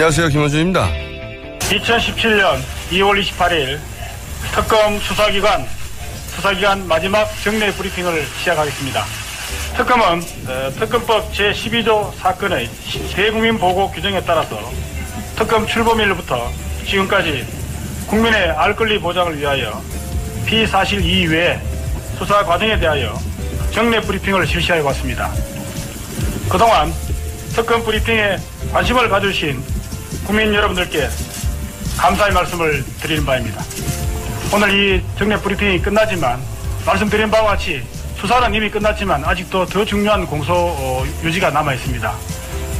안녕하세요. 김원준입니다. 2017년 2월 28일 특검 수사기관 마지막 정례 브리핑을 시작하겠습니다. 특검은 특검법 제12조 사건의 대국민 보고 규정에 따라서 특검 출범일부터 지금까지 국민의 알 권리 보장을 위하여 피사실 이외에 수사 과정에 대하여 정례 브리핑을 실시하여 왔습니다. 그동안 특검 브리핑에 관심을 가져주신 국민 여러분들께 감사의 말씀을 드리는 바입니다. 오늘 이 정례 브리핑이 끝나지만 말씀드린 바와 같이 수사는 이미 끝났지만 아직도 더 중요한 공소 유지가 남아 있습니다.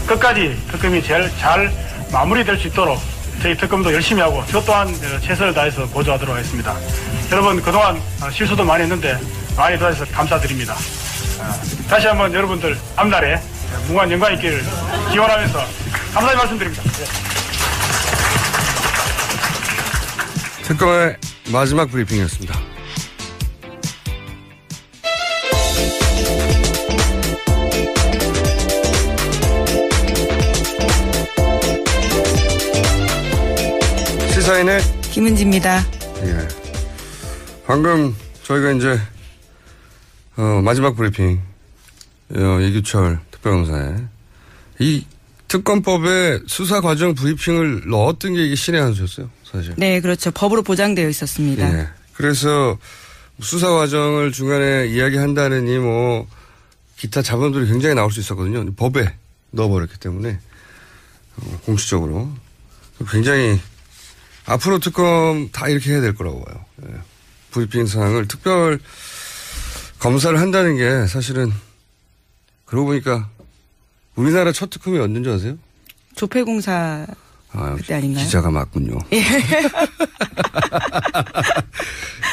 끝까지 특검이 제일 잘 마무리될 수 있도록 저희 특검도 열심히 하고 저 또한 최선을 다해서 보조하도록 하겠습니다. 여러분 그동안 실수도 많이 했는데 많이 도와주셔서 감사드립니다. 다시 한번 여러분들 앞날에 무한 영광 있기를 기원하면서 감사의 말씀드립니다. 특검의 마지막 브리핑이었습니다. 시사인의 김은지입니다. 예. 방금 저희가 이제 마지막 브리핑 이규철 특별검사의 이 특검법에 수사 과정 브리핑을 넣었던 게 이게 신의 한 수였어요, 사실. 네, 그렇죠. 법으로 보장되어 있었습니다. 예. 그래서 수사 과정을 중간에 이야기한다느니 뭐 기타 자본들이 굉장히 나올 수 있었거든요. 법에 넣어버렸기 때문에 공식적으로 굉장히 앞으로 특검 다 이렇게 해야 될 거라고 봐요. 예. 브리핑 사항을 특별 검사를 한다는 게 사실은 그러고 보니까 우리나라 첫 특검이 언제인지 아세요? 조폐공사 그때 아닌가요? 기자가 맞군요. 예.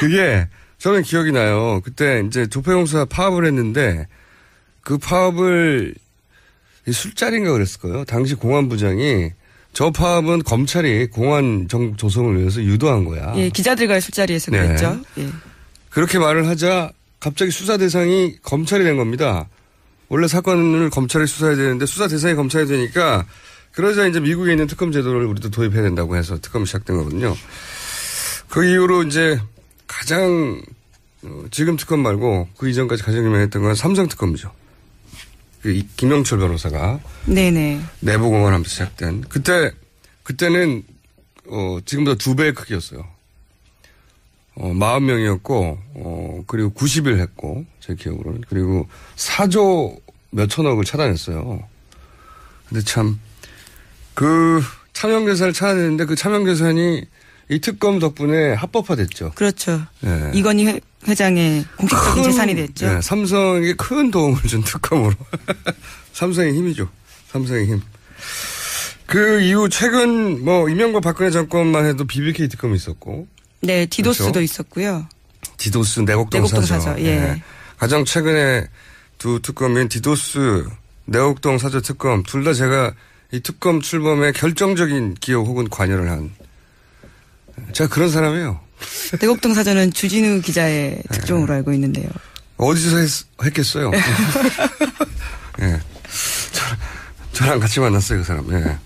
그게 저는 기억이 나요. 그때 이제 조폐공사 파업을 했는데 그 파업을 술자리인가 그랬을 거예요. 당시 공안부장이 저 파업은 검찰이 공안 조성을 위해서 유도한 거야. 예, 기자들과의 술자리에서 네. 그랬죠. 예. 그렇게 말을 하자 갑자기 수사 대상이 검찰이 된 겁니다. 원래 사건을 검찰이 수사해야 되는데 수사 대상이 검찰이 되니까 그러자 이제 미국에 있는 특검 제도를 우리도 도입해야 된다고 해서 특검이 시작된 거거든요. 그 이후로 이제 가장 지금 특검 말고 그 이전까지 가장 유명했던 건 삼성 특검이죠. 그 김영철 변호사가 네네. 내부공헌하면서 시작된 그때는 지금보다 2배의 크기였어요. 40명이었고 그리고 90일 했고 제 기억으로는 그리고 4조 몇천억을 차단했어요. 근데 참 그 차명 계산을 찾아냈는데 그 차명 계산이 이 특검 덕분에 합법화됐죠. 그렇죠. 네. 이건희 회장의 공식적인 재산이 됐죠. 네, 삼성에게 큰 도움을 준 특검으로. 삼성의 힘이죠. 삼성의 힘. 그 이후 최근 이명박 박근혜 정권만 해도 BBK 특검이 있었고. 네, 디도스도 그렇죠? 있었고요. 디도스 내곡동 사저. 예. 네. 가장 최근에 두 특검인 디도스 내곡동 사저 특검 둘 다 제가 이 특검 출범에 결정적인 기여 혹은 관여를 한 제가 그런 사람이에요. 내곡동 사저는 주진우 기자의 특종으로 알고 있는데요. 어디서 했겠어요? 예. 저랑 같이 만났어요, 그 사람. 예.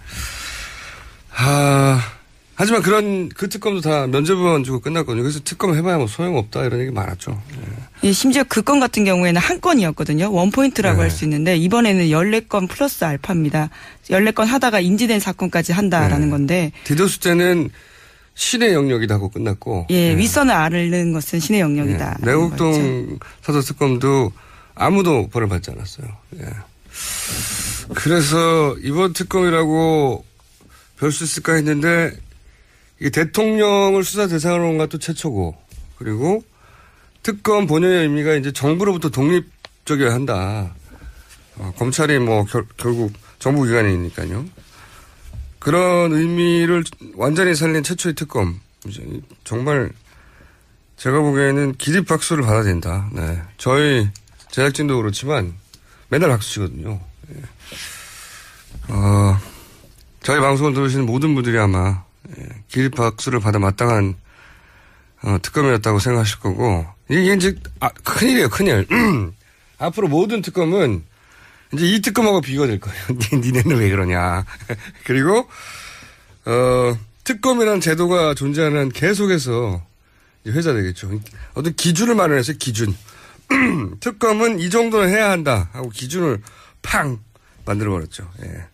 하지만 그 특검도 다 면접만 주고 끝났거든요. 그래서 특검 해봐야 뭐 소용없다 이런 얘기 많았죠. 예. 예, 심지어 그 건 같은 경우에는 한 건이었거든요. 원포인트라고 네. 할 수 있는데 이번에는 14건 플러스 알파입니다. 14건 하다가 인지된 사건까지 한다라는 건데. 디도스 때는 신의 영역이다 하고 끝났고. 예, 윗선을 앓는 것은 신의 영역이다. 예. 내곡동 사저 특검도 아무도 벌을 받지 않았어요. 예. 그래서 이번 특검이라고 별 수 있을까 했는데 이게 대통령을 수사 대상으로 한 것도 최초고 그리고 특검 본연의 의미가 이제 정부로부터 독립적이어야 한다. 검찰이 결국 정부기관이니까요. 그런 의미를 완전히 살린 최초의 특검. 정말 제가 보기에는 기립박수를 받아야 된다. 네. 저희 제작진도 그렇지만 맨날 박수 치거든요. 네. 저희 방송을 들으시는 모든 분들이 아마 기립박수를 받아 마땅한 특검이었다고 생각하실 거고 이게 이제 큰일이에요. 큰일. 앞으로 모든 특검은 이제 이 특검하고 비교가 될 거예요. 니네는 왜 그러냐. 그리고 특검이라는 제도가 존재하는 한 계속해서 회자 되겠죠. 어떤 기준을 마련했어요. 기준. 특검은 이 정도는 해야 한다 하고 기준을 팡 만들어버렸죠. 예.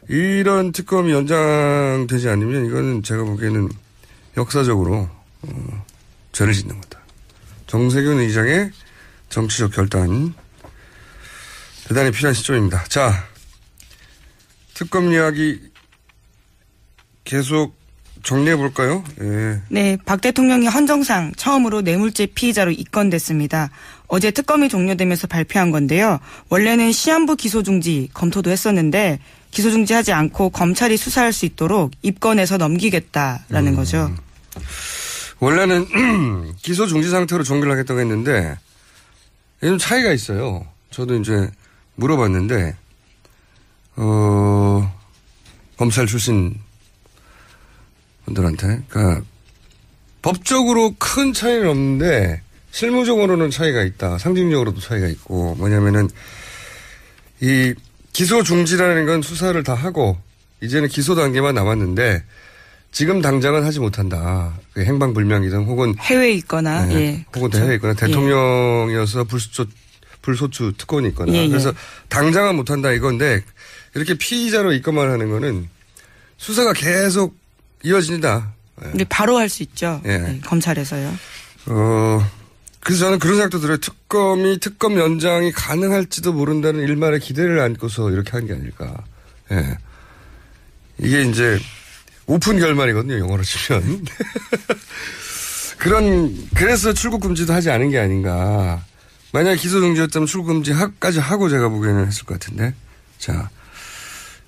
이런 특검이 연장되지 않으면 이거는 제가 보기에는 역사적으로 죄를 짓는 거다. 정세균 의장의 정치적 결단 대단히 필요한 시점입니다. 자, 특검 이야기 계속 정리해 볼까요? 예. 네, 박 대통령이 헌정상 처음으로 뇌물죄 피의자로 입건됐습니다. 어제 특검이 종료되면서 발표한 건데요. 원래는 시한부 기소중지 검토도 했었는데 기소중지하지 않고 검찰이 수사할 수 있도록 입건해서 넘기겠다라는 거죠. 원래는 기소중지 상태로 종결을 하겠다고 했는데 좀 차이가 있어요. 저도 이제 물어봤는데 검찰 출신 분들한테 그러니까 법적으로 큰 차이는 없는데 실무적으로는 차이가 있다. 상징적으로도 차이가 있고 뭐냐면은 이 기소 중지라는 건 수사를 다 하고 이제는 기소 단계만 남았는데 지금 당장은 하지 못한다. 행방불명이든 혹은 해외에 있거나 네, 예, 혹은 그렇죠. 해외에 있거나 대통령이어서 불소추 특권이 있거나 예, 예. 그래서 당장은 못한다 이건데 이렇게 피의자로 입건만 하는 거는 수사가 계속 이어진다. 근데 바로 할 수 있죠. 예. 네, 검찰에서요. 그래서 저는 그런 생각도 들어요. 특검 연장이 가능할지도 모른다는 일말의 기대를 안고서 이렇게 한 게 아닐까. 예. 이게 이제 오픈 결말이거든요. 영어로 치면. 그래서 출국 금지도 하지 않은 게 아닌가. 만약에 기소 중지였다면 출국 금지까지 하고 제가 보기에는 했을 것 같은데. 자.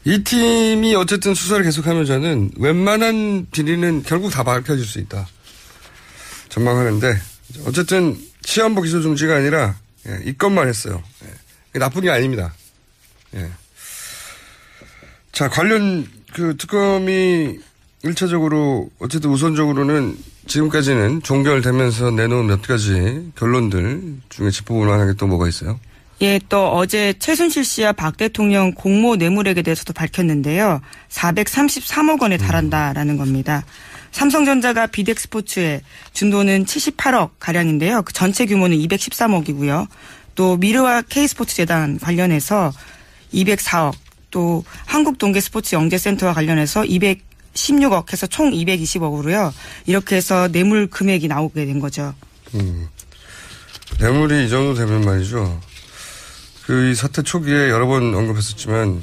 이 팀이 어쨌든 수사를 계속하면 저는 웬만한 비리는 결국 다 밝혀질 수 있다. 전망하는데 어쨌든 시한부 기소 중지가 아니라 입건만 했어요. 나쁜 게 아닙니다. 예. 자, 관련 그 특검이 1차적으로 어쨌든 우선적으로는 지금까지는 종결되면서 내놓은 몇 가지 결론들 중에 짚어볼 만한 게 또 뭐가 있어요? 예, 또 어제 최순실 씨와 박 대통령 공모 뇌물액에 대해서도 밝혔는데요. 433억 원에 달한다라는 겁니다. 삼성전자가 비덱스포츠에 준 돈은 78억 가량인데요. 그 전체 규모는 213억이고요. 또 미르와 K스포츠재단 관련해서 204억, 또 한국동계스포츠영재센터와 관련해서 216억 해서 총 220억으로요. 이렇게 해서 뇌물 금액이 나오게 된 거죠. 뇌물이 이 정도 되면 말이죠. 이 사태 초기에 여러 번 언급했었지만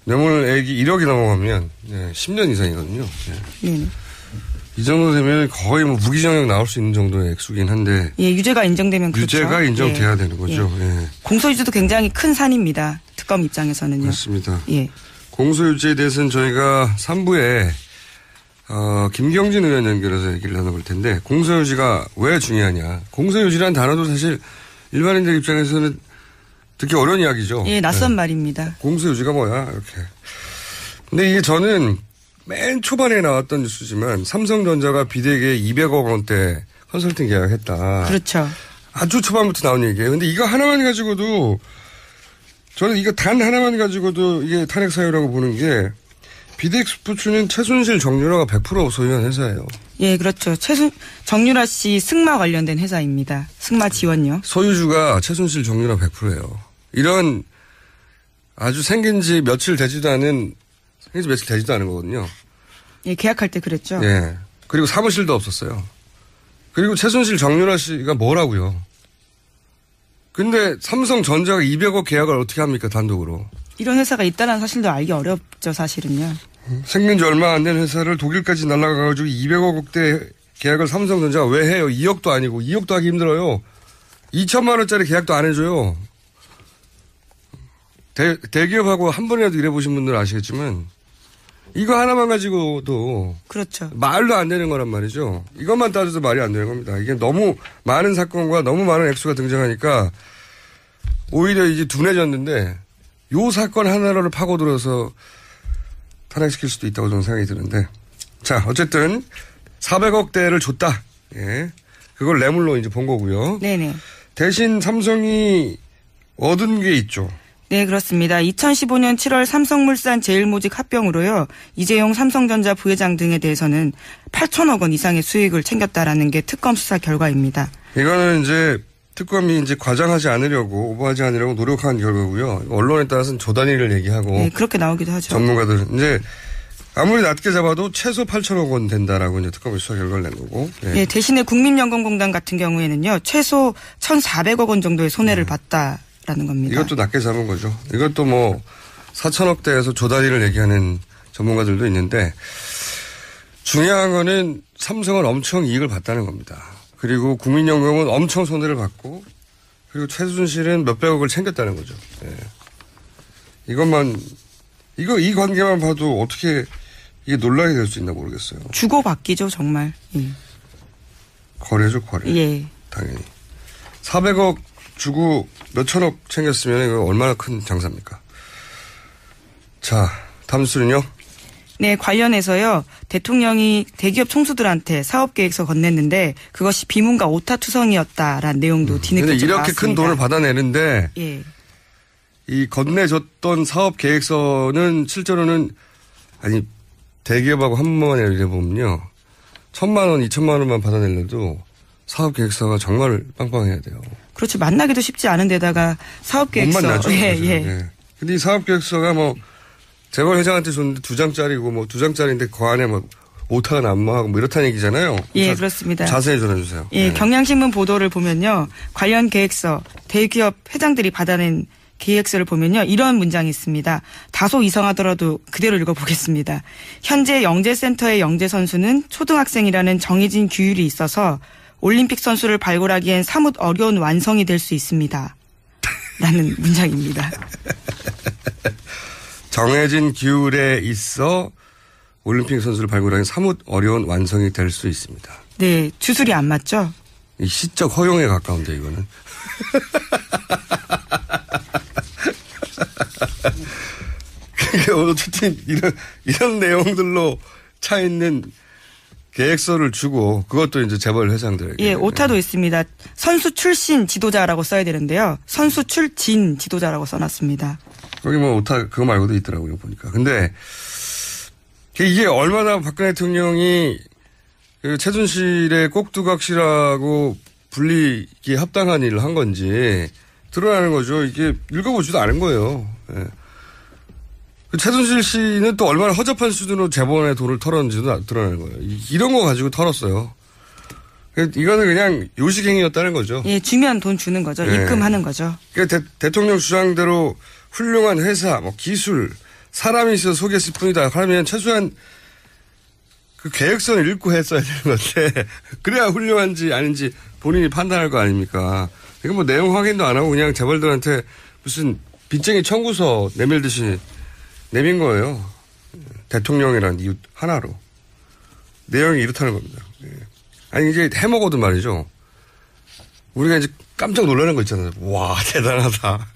뇌물액이 1억이 넘어가면 10년 이상이거든요. 네. 이 정도 되면 거의 뭐 무기징역 나올 수 있는 정도의 액수긴 한데. 예, 유죄가 인정되면 그렇죠. 유죄가 인정돼야 되는 거죠. 예. 공소유지도 굉장히 큰 산입니다. 특검 입장에서는요. 맞습니다. 예. 공소유지에 대해서는 저희가 3부에 김경진 의원 연결해서 얘기를 나눠볼 텐데 공소유지가 왜 중요하냐. 공소유지라는 단어도 사실 일반인들 입장에서는 듣기 어려운 이야기죠. 예, 낯선 말입니다. 공소유지가 뭐야 이렇게. 근데 이게 저는 맨 초반에 나왔던 뉴스지만 삼성전자가 비덱에 200억 원대 컨설팅 계약했다. 그렇죠. 아주 초반부터 나온 얘기예요. 근데 이거 하나만 가지고도 저는 이거 단 하나만 가지고도 이게 탄핵 사유라고 보는 게 비덱스포츠는 최순실 정유라가 100% 소유한 회사예요. 예, 그렇죠. 정유라 씨 승마 관련된 회사입니다. 승마 지원요. 소유주가 최순실 정유라 100%예요. 이런 아주 생긴 지 며칠 되지도 않은 거거든요. 예, 계약할 때 그랬죠. 예. 그리고 사무실도 없었어요. 그리고 최순실 정유라 씨가 뭐라고요. 근데 삼성전자가 200억 계약을 어떻게 합니까, 단독으로. 이런 회사가 있다는 사실도 알기 어렵죠, 사실은요. 생긴 지 얼마 안 된 회사를 독일까지 날아가가지고 200억대 계약을 삼성전자가 왜 해요? 2억도 아니고 2억도 하기 힘들어요. 2천만 원짜리 계약도 안 해줘요. 대기업하고 한 번이라도 일해보신 분들은 아시겠지만 이거 하나만 가지고도 그렇죠. 말도 안 되는 거란 말이죠. 이것만 따져도 말이 안 되는 겁니다. 이게 너무 많은 사건과 너무 많은 액수가 등장하니까 오히려 이제 둔해졌는데 요 사건 하나를 파고들어서 탄핵시킬 수도 있다고 저는 생각이 드는데 자 어쨌든 400억대를 줬다. 예. 그걸 뇌물로 이제 본 거고요. 네네. 대신 삼성이 얻은 게 있죠. 네, 그렇습니다. 2015년 7월 삼성물산 제일모직 합병으로요. 이재용 삼성전자 부회장 등에 대해서는 8천억 원 이상의 수익을 챙겼다라는 게 특검 수사 결과입니다. 이거는 이제 특검이 이제 과장하지 않으려고 오버하지 않으려고 노력한 결과고요. 언론에 따라서는 조단위를 얘기하고. 네, 그렇게 나오기도 하죠. 전문가들은 이제 아무리 낮게 잡아도 최소 8천억 원 된다라고 이제 특검이 수사 결과를 낸 거고. 예. 네, 대신에 국민연금공단 같은 경우에는요. 최소 1,400억 원 정도의 손해를 봤다라는 겁니다. 이것도 낮게 잡은 거죠. 이것도 뭐 4천억대에서 조단위를 얘기하는 전문가들도 있는데 중요한 거는 삼성은 엄청 이익을 봤다는 겁니다. 그리고 국민연금은 엄청 손해를 봤고 그리고 최순실은 몇백억을 챙겼다는 거죠. 예. 이 관계만 봐도 어떻게 이게 논란이 될 수 있나 모르겠어요. 주고받기죠, 정말. 예. 거래죠, 거래. 예. 당연히. 400억 주고 몇천억 챙겼으면 이거 얼마나 큰 장사입니까? 자, 다음 수는요? 네, 관련해서요. 대통령이 대기업 총수들한테 사업계획서 건넸는데 그것이 비문과 오타투성이었다라는 내용도 뒤늦게 근데 이렇게 나왔습니다. 큰 돈을 받아내는데 예. 이 건네줬던 사업계획서는 실제로는 아니 대기업하고 한 번만에 이래 보면요. 1,000만 원, 2,000만 원만 받아내려도 사업계획서가 정말 빵빵해야 돼요. 그렇죠. 만나기도 쉽지 않은 데다가 사업계획서. 못 만나죠. 예. 예. 근데 이 사업계획서가 뭐 재벌 회장한테 줬는데 2장짜리고 뭐 2장짜리인데 그 안에 뭐 오타가 난무하고 뭐 이렇다는 얘기잖아요. 예, 그렇습니다. 자세히 전해주세요. 예, 네. 경향신문 보도를 보면요. 관련 계획서 대기업 회장들이 받아낸 계획서를 보면요. 이런 문장이 있습니다. 다소 이상하더라도 그대로 읽어보겠습니다. 현재 영재센터의 영재 선수는 초등학생이라는 정해진 규율이 있어서 올림픽 선수를 발굴하기엔 사뭇 어려운 완성이 될 수 있습니다. 라는 문장입니다. 정해진 규율에 있어 올림픽 선수를 발굴하기엔 사뭇 어려운 완성이 될 수 있습니다. 네, 주술이 안 맞죠? 이 시적 허용에 가까운데 이거는. 어쨌든 이런 내용들로 차 있는 계획서를 주고 그것도 이제 재벌 회장들에게. 예, 오타도 있습니다. 선수 출신 지도자라고 써야 되는데요. 선수 출진 지도자라고 써놨습니다. 거기 뭐 오타 그거 말고도 있더라고요 보니까. 근데 이게 얼마나 박근혜 대통령이 그 최순실의 꼭두각시라고 불리기에 합당한 일을 한 건지 드러나는 거죠. 이게 읽어보지도 않은 거예요. 예. 최순실 씨는 또 얼마나 허접한 수준으로 재벌의 돈을 털었는지도 드러나는 거예요. 이런 거 가지고 털었어요. 이거는 그냥 요식행위였다는 거죠. 예, 주면 돈 주는 거죠. 예. 입금하는 거죠. 그러니까 대통령 주장대로 훌륭한 회사, 뭐 기술, 사람이 있어서 소개했을 뿐이다. 하면 최소한 그 계획서를 읽고 했어야 되는 건데 그래야 훌륭한지 아닌지 본인이 판단할 거 아닙니까? 이거 뭐 내용 확인도 안 하고 그냥 재벌들한테 무슨 빚쟁이 청구서 내밀듯이 내민 거예요. 대통령이라는 이유 하나로. 내용이 이렇다는 겁니다. 아니 이제 해먹어도 말이죠. 우리가 이제 깜짝 놀라는 거 있잖아요. 와 대단하다.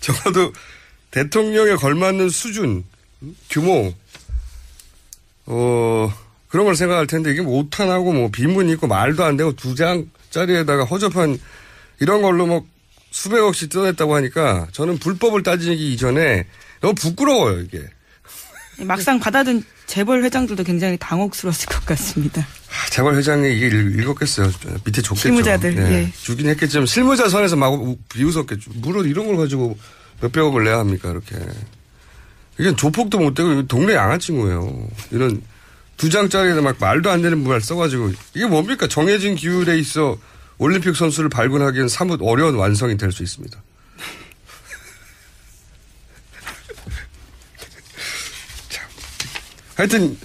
적어도 대통령에 걸맞는 수준, 규모, 그런 걸 생각할 텐데 이게 뭐 오탄하고 뭐 비문이 있고 말도 안 되고 2장짜리에다가 허접한 이런 걸로 뭐 수백억씩 뜯어냈다고 하니까 저는 불법을 따지기 이전에 너무 부끄러워요 이게. 막상 받아든 재벌 회장들도 굉장히 당혹스러웠을 것 같습니다. 재벌 회장이 이게 읽었겠어요. 밑에 줬겠죠. 실무자들. 네. 예. 주긴 했겠지만 실무자 선에서 막 비웃었겠죠. 물론 이런 걸 가지고 몇백억을 내야 합니까 이렇게. 이게 조폭도 못 되고 동네 양아치고예요. 이런 2장짜리에다 막 말도 안 되는 말 써가지고 이게 뭡니까? 정해진 규율에 있어 올림픽 선수를 발굴하기엔 사뭇 어려운 완성이 될 수 있습니다. 하여튼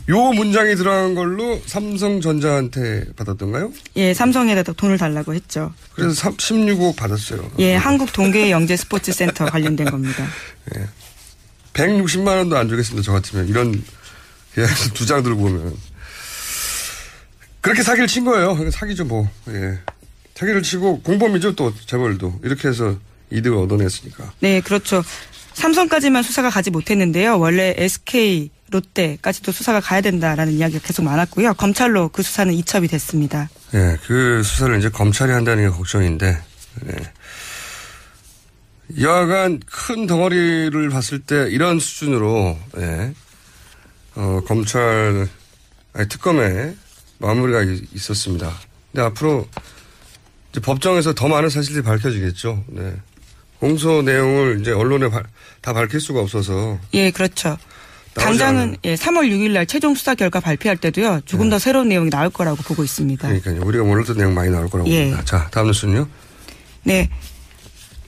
요 문장이 들어간 걸로 삼성전자한테 받았던가요? 예, 삼성에다 돈을 달라고 했죠. 그래서 16억 받았어요. 예, 한국 동계 영재 스포츠 센터 관련된 겁니다. 예. 160만 원도 안 주겠습니다. 저 같으면 이런 계약서 2장 들고 오면 그렇게 사기를 친 거예요. 사기죠 뭐. 예. 사기를 치고 공범이죠 또 재벌도 이렇게 해서 이득을 얻어냈으니까. 네, 그렇죠. 삼성까지만 수사가 가지 못했는데요. 원래 SK 롯데까지도 수사가 가야 된다라는 이야기가 계속 많았고요. 검찰로 그 수사는 이첩이 됐습니다. 네, 그 수사를 이제 검찰이 한다는 게 걱정인데, 네. 여하간 큰 덩어리를 봤을 때 이런 수준으로, 예, 특검에 마무리가 있었습니다. 근데 앞으로 이제 법정에서 더 많은 사실들이 밝혀지겠죠. 네. 공소 내용을 이제 언론에 다 밝힐 수가 없어서. 예, 그렇죠. 당장은 3월 6일 날 최종 수사 결과 발표할 때도요. 조금 더 새로운 내용이 나올 거라고 보고 있습니다. 그러니까요. 우리가 몰랐던 내용 많이 나올 거라고 봅니다. 자, 다음 뉴스는요. 네.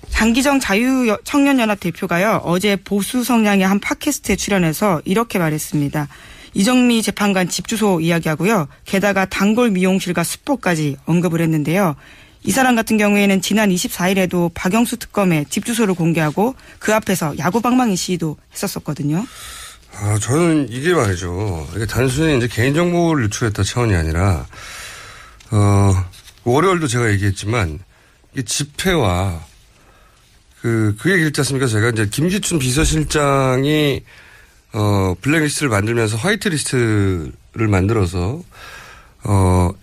장기정 자유청년연합 대표가요. 어제 보수 성향의 한 팟캐스트에 출연해서 이렇게 말했습니다. 이정미 재판관 집 주소 이야기하고요. 게다가 단골 미용실과 슈퍼까지 언급을 했는데요. 이 사람 같은 경우에는 지난 24일에도 박영수 특검에 집 주소를 공개하고 그 앞에서 야구방망이 시위도 했었었거든요. 저는 이게 말이죠. 이게 단순히 이제 개인정보를 유출했다 차원이 아니라, 월요일도 제가 얘기했지만, 이게 집회와 그 얘기 있지 않습니까? 제가 이제 김기춘 비서실장이, 블랙리스트를 만들면서 화이트리스트를 만들어서,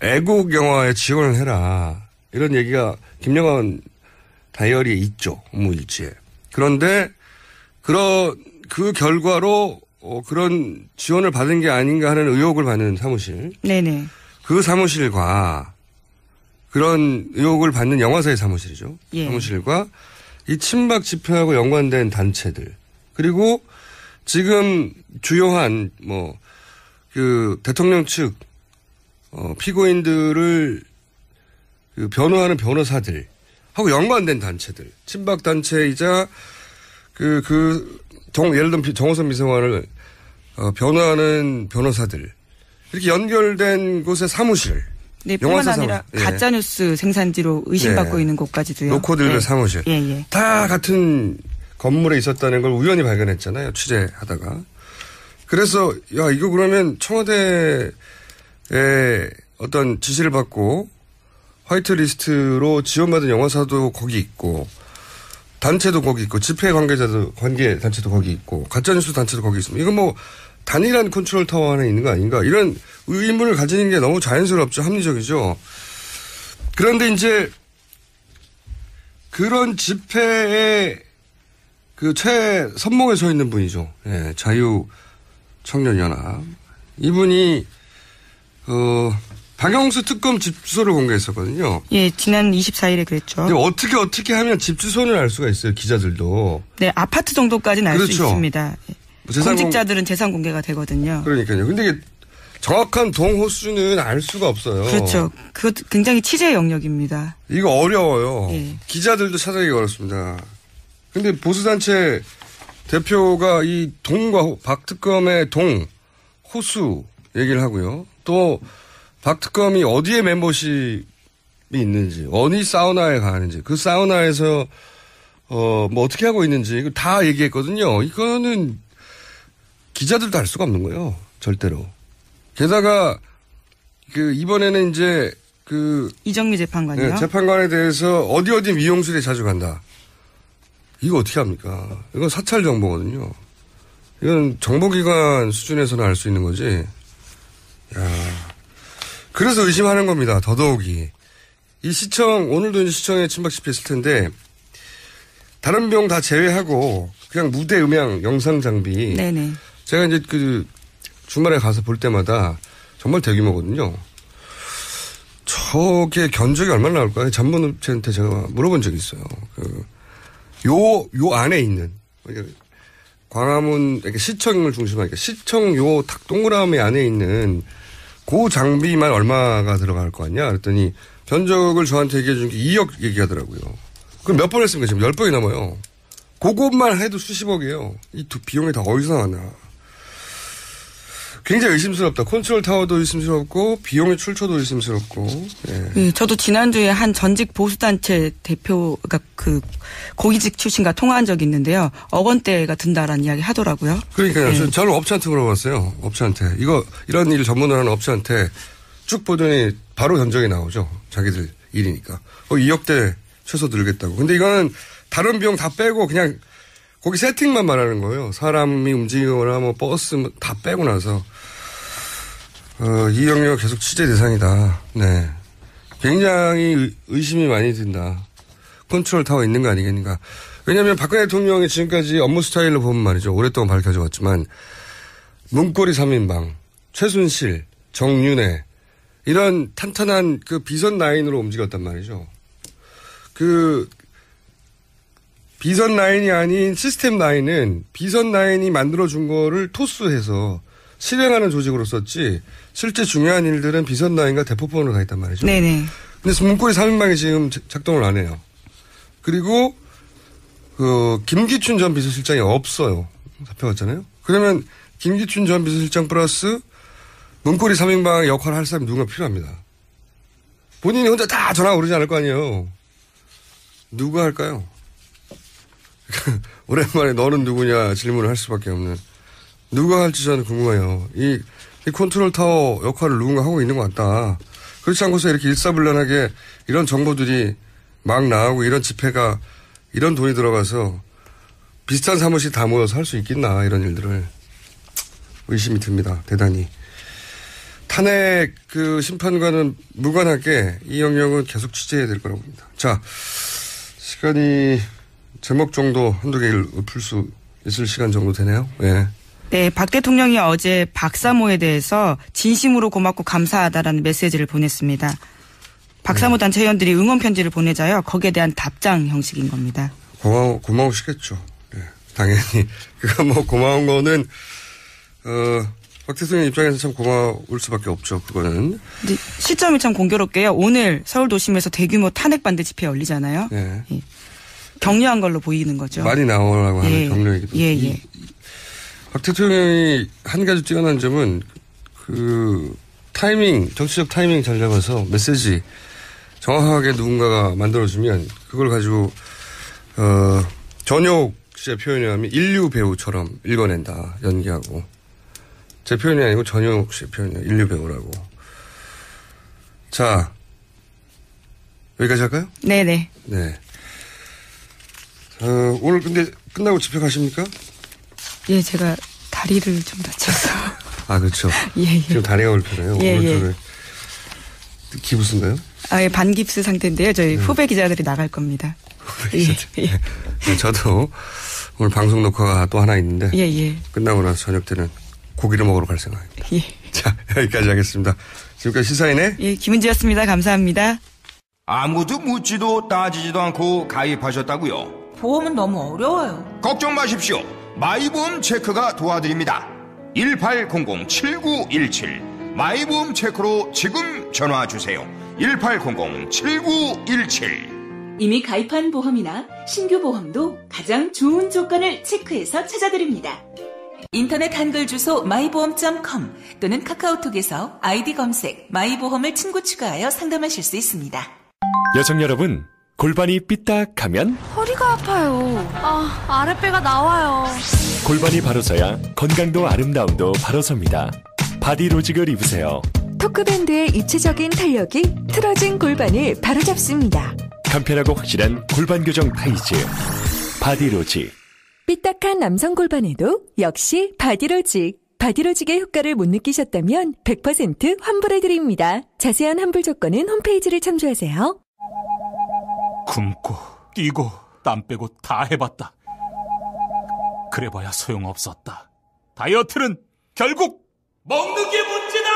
애국 영화에 지원을 해라. 이런 얘기가 김영환 다이어리에 있죠. 업무일지에. 그런데, 그 결과로 그런 지원을 받은 게 아닌가 하는 의혹을 받는 사무실. 네네. 그 사무실과 그런 의혹을 받는 영화사의 사무실이죠. 예. 사무실과 이 친박 집회하고 연관된 단체들. 그리고 지금 주요한 대통령 측 피고인들을 변호하는 변호사들 하고 연관된 단체들. 친박 단체이자 예를 들면 정호선 비서관을 변호하는 변호사들 이렇게 연결된 곳의 사무실. 네, 뿐만 아니라 가짜뉴스 생산지로 의심받고 있는 곳까지도요. 노코들의 사무실. 예. 다 같은 건물에 있었다는 걸 우연히 발견했잖아요. 취재하다가. 그래서 이거 그러면 청와대에 어떤 지시를 받고 화이트리스트로 지원받은 영화사도 거기 있고 단체도 거기 있고 집회 관계 단체도 거기 있고 가짜뉴스 단체도 거기 있습니다. 이건 단일한 컨트롤 타워 안에 있는 거 아닌가 이런 의문을 가지는 게 너무 자연스럽죠. 합리적이죠. 그런데 이제 그런 집회에 최선목에 서 있는 분이죠. 예, 자유청년연합. 이분이 박영수 특검 집 주소를 공개했었거든요. 예, 지난 24일에 그랬죠. 근데 어떻게 하면 집 주소를 알 수가 있어요, 기자들도. 네, 아파트 정도까지는 알 수 그렇죠. 있습니다. 공직자들은 재산 공개가 되거든요. 그러니까요. 근데 이게 정확한 동호수는 알 수가 없어요. 그렇죠. 그것도 굉장히 취재 영역입니다. 이거 어려워요. 예. 기자들도 찾아내기 어렵습니다. 근데 보수단체 대표가 이 동과 박 특검의 호수 얘기를 하고요. 또 박 특검이 어디에 멤버십이 있는지, 어디 사우나에 가는지, 그 사우나에서 어떻게 하고 있는지 이거 다 얘기했거든요. 이거는 기자들도 알 수가 없는 거예요. 절대로. 게다가 이번에는 이제 이정미 재판관이요. 네, 재판관에 대해서 어디 미용실에 자주 간다. 이거 어떻게 합니까? 이건 사찰 정보거든요. 이건 정보기관 수준에서는 알 수 있는 거지. 그래서 의심하는 겁니다. 더더욱이. 이 오늘도 이제 시청에 친박 집회했을 텐데, 다른 비용 다 제외하고, 그냥 무대 음향, 영상 장비. 네네. 제가 이제 주말에 가서 볼 때마다 정말 대규모거든요. 저게 견적이 얼마나 나올까요? 전문업체한테 제가 물어본 적이 있어요. 요 안에 있는, 광화문, 시청을 중심으로, 시청 탁 동그라미 안에 있는 그 장비만 얼마가 들어갈 거 아니야? 그랬더니 견적을 저한테 얘기해 준 게 2억 얘기하더라고요. 그럼 몇 번 했습니까? 지금 10번이 넘어요. 그것만 해도 수십억이에요. 이 두 비용이 다 어디서 나왔나. 굉장히 의심스럽다. 컨트롤 타워도 의심스럽고 비용의 출처도 의심스럽고. 예. 네, 저도 지난주에 한 전직 보수단체 대표가 고위직 출신과 통화한 적이 있는데요. 억 원대가 든다라는 이야기 하더라고요. 그러니까요. 네. 저는 업체한테 물어봤어요. 업체한테. 이런 일 전문을 하는 업체한테 쭉 보더니 바로 견적이 나오죠. 자기들 일이니까. 2억대 최소 들겠다고. 근데 이거는 다른 비용 다 빼고 그냥 거기 세팅만 말하는 거예요. 사람이 움직이거나 버스 다 빼고 나서. 이 영역은 계속 취재 대상이다. 네. 굉장히 의심이 많이 든다. 컨트롤 타워 있는 거 아니겠는가. 왜냐하면 박근혜 대통령이 지금까지 업무 스타일로 보면 말이죠. 오랫동안 밝혀져 왔지만 문고리 3인방, 최순실, 정윤회 이런 탄탄한 그 비선 라인으로 움직였단 말이죠. 그 비선 라인이 아닌 시스템 라인은 비선 라인이 만들어준 거를 토스해서 실행하는 조직으로 썼지 실제 중요한 일들은 비선 라인과 대포폰으로 가 있단 말이죠. 네네. 근데 문고리 3인방이 지금 작동을 안 해요. 그리고 김기춘 전 비서실장이 없어요. 잡혀갔잖아요. 그러면 김기춘 전 비서실장 플러스 문고리 3인방 역할을 할 사람이 누군가 필요합니다. 본인이 혼자 다 전화 오르지 않을 거 아니에요. 누가 할까요? 오랜만에 너는 누구냐 질문을 할 수밖에 없는. 누가 할지 저는 궁금해요. 이 컨트롤 타워 역할을 누군가 하고 있는 것 같다. 그렇지 않고서 이렇게 일사불란하게 이런 정보들이 막 나오고 이런 집회가 이런 돈이 들어가서 비슷한 사무실 다 모여서 할 수 있겠나 이런 일들을 의심이 듭니다. 대단히. 탄핵 그 심판과는 무관하게 이 영역은 계속 취재해야 될 거라고 봅니다. 자, 시간이 제목 정도 한두 개를 풀 수 있을 시간 정도 되네요. 예. 네, 박 대통령이 어제 박사모에 대해서 진심으로 고맙고 감사하다라는 메시지를 보냈습니다. 박사모 단체 회원들이 응원 편지를 보내자요. 거기에 대한 답장 형식인 겁니다. 고마우시겠죠. 네, 당연히. 그가 뭐 고마운 거는 박 대통령 입장에서 참 고마울 수밖에 없죠. 그거는. 시점이 참 공교롭게요. 오늘 서울 도심에서 대규모 탄핵 반대 집회 열리잖아요. 네. 예. 격려한 걸로 보이는 거죠. 많이 나오라고 하는 격려이기도. 예. 박 대통령이 한 가지 뛰어난 점은 타이밍, 정치적 타이밍 잘 잡아서 메시지 정확하게 누군가가 만들어주면 그걸 가지고 전효옥 씨의 표현이 하면 인류 배우처럼 읽어낸다. 연기하고. 제 표현이 아니고 전효옥 씨의 표현이에요. 인류 배우라고. 자, 여기까지 할까요? 네네. 네. 오늘 근데 끝나고 집회 가십니까? 예, 제가 다리를 좀 다쳐서. 아, 그렇죠. 예. 지금 다리가 불편해요. 오른쪽에. 기부스인가요? 예, 반깁스 상태인데요. 저희 후배 기자들이 나갈 겁니다. 후배 기자들. 예. 네, 저도 오늘 방송 녹화가 또 하나 있는데. 예. 끝나고 나서 저녁 때는 고기를 먹으러 갈 생각입니다. 예. 자, 여기까지 하겠습니다. 지금까지 시사인의 예, 김은지였습니다. 감사합니다. 아무도 묻지도 따지지도 않고 가입하셨다고요? 보험은 너무 어려워요. 걱정 마십시오. 마이보험 체크가 도와드립니다. 1800-7917 마이보험 체크로 지금 전화주세요. 1800-7917 이미 가입한 보험이나 신규 보험도 가장 좋은 조건을 체크해서 찾아드립니다. 인터넷 한글 주소 마이보험.com 또는 카카오톡에서 아이디 검색 마이보험을 친구 추가하여 상담하실 수 있습니다. 여성 여러분, 골반이 삐딱하면 허리가 아파요. 아랫배가 나와요. 골반이 바로 서야 건강도 아름다움도 바로 섭니다. 바디로직을 입으세요. 토크밴드의 입체적인 탄력이 틀어진 골반을 바로잡습니다. 간편하고 확실한 골반 교정 타이즈 바디로직. 삐딱한 남성 골반에도 역시 바디로직. 바디로직의 효과를 못 느끼셨다면 100% 환불해드립니다. 자세한 환불 조건은 홈페이지를 참조하세요. 굶고 뛰고 땀 빼고 다 해봤다. 그래봐야 소용없었다. 다이어트는 결국 먹는 게 문제다.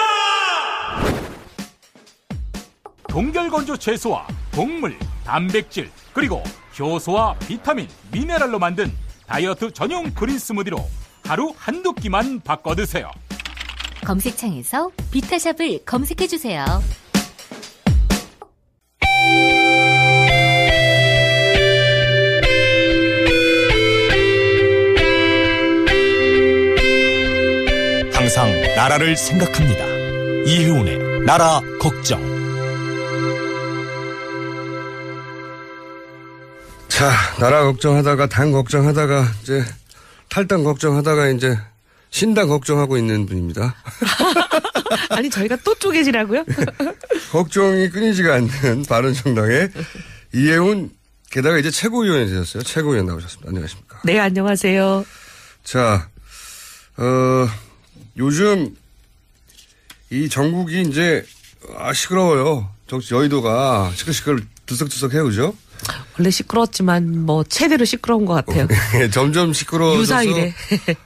동결건조 채소와 곡물, 단백질 그리고 효소와 비타민, 미네랄로 만든 다이어트 전용 그린 스무디로 하루 한두 끼만 바꿔 드세요. 검색창에서 비타샵을 검색해주세요. 항상 나라를 생각합니다. 이혜훈의 나라 걱정. 자, 나라 걱정하다가 당 걱정하다가 이제 탈당 걱정하다가 이제 신당 걱정하고 있는 분입니다. 아니 저희가 또 쪼개지라고요? 걱정이 끊이지가 않는 바른정당의 이혜훈 게다가 이제 최고위원이 되셨어요. 최고위원 나오셨습니다. 안녕하십니까? 네, 안녕하세요. 자, 요즘 이 전국이 이제 시끄러워요. 정치 여의도가 시끌시끌 들썩들썩해요, 그죠? 원래 시끄러웠지만 뭐 최대로 시끄러운 것 같아요. 점점 시끄러워져서 유사일에.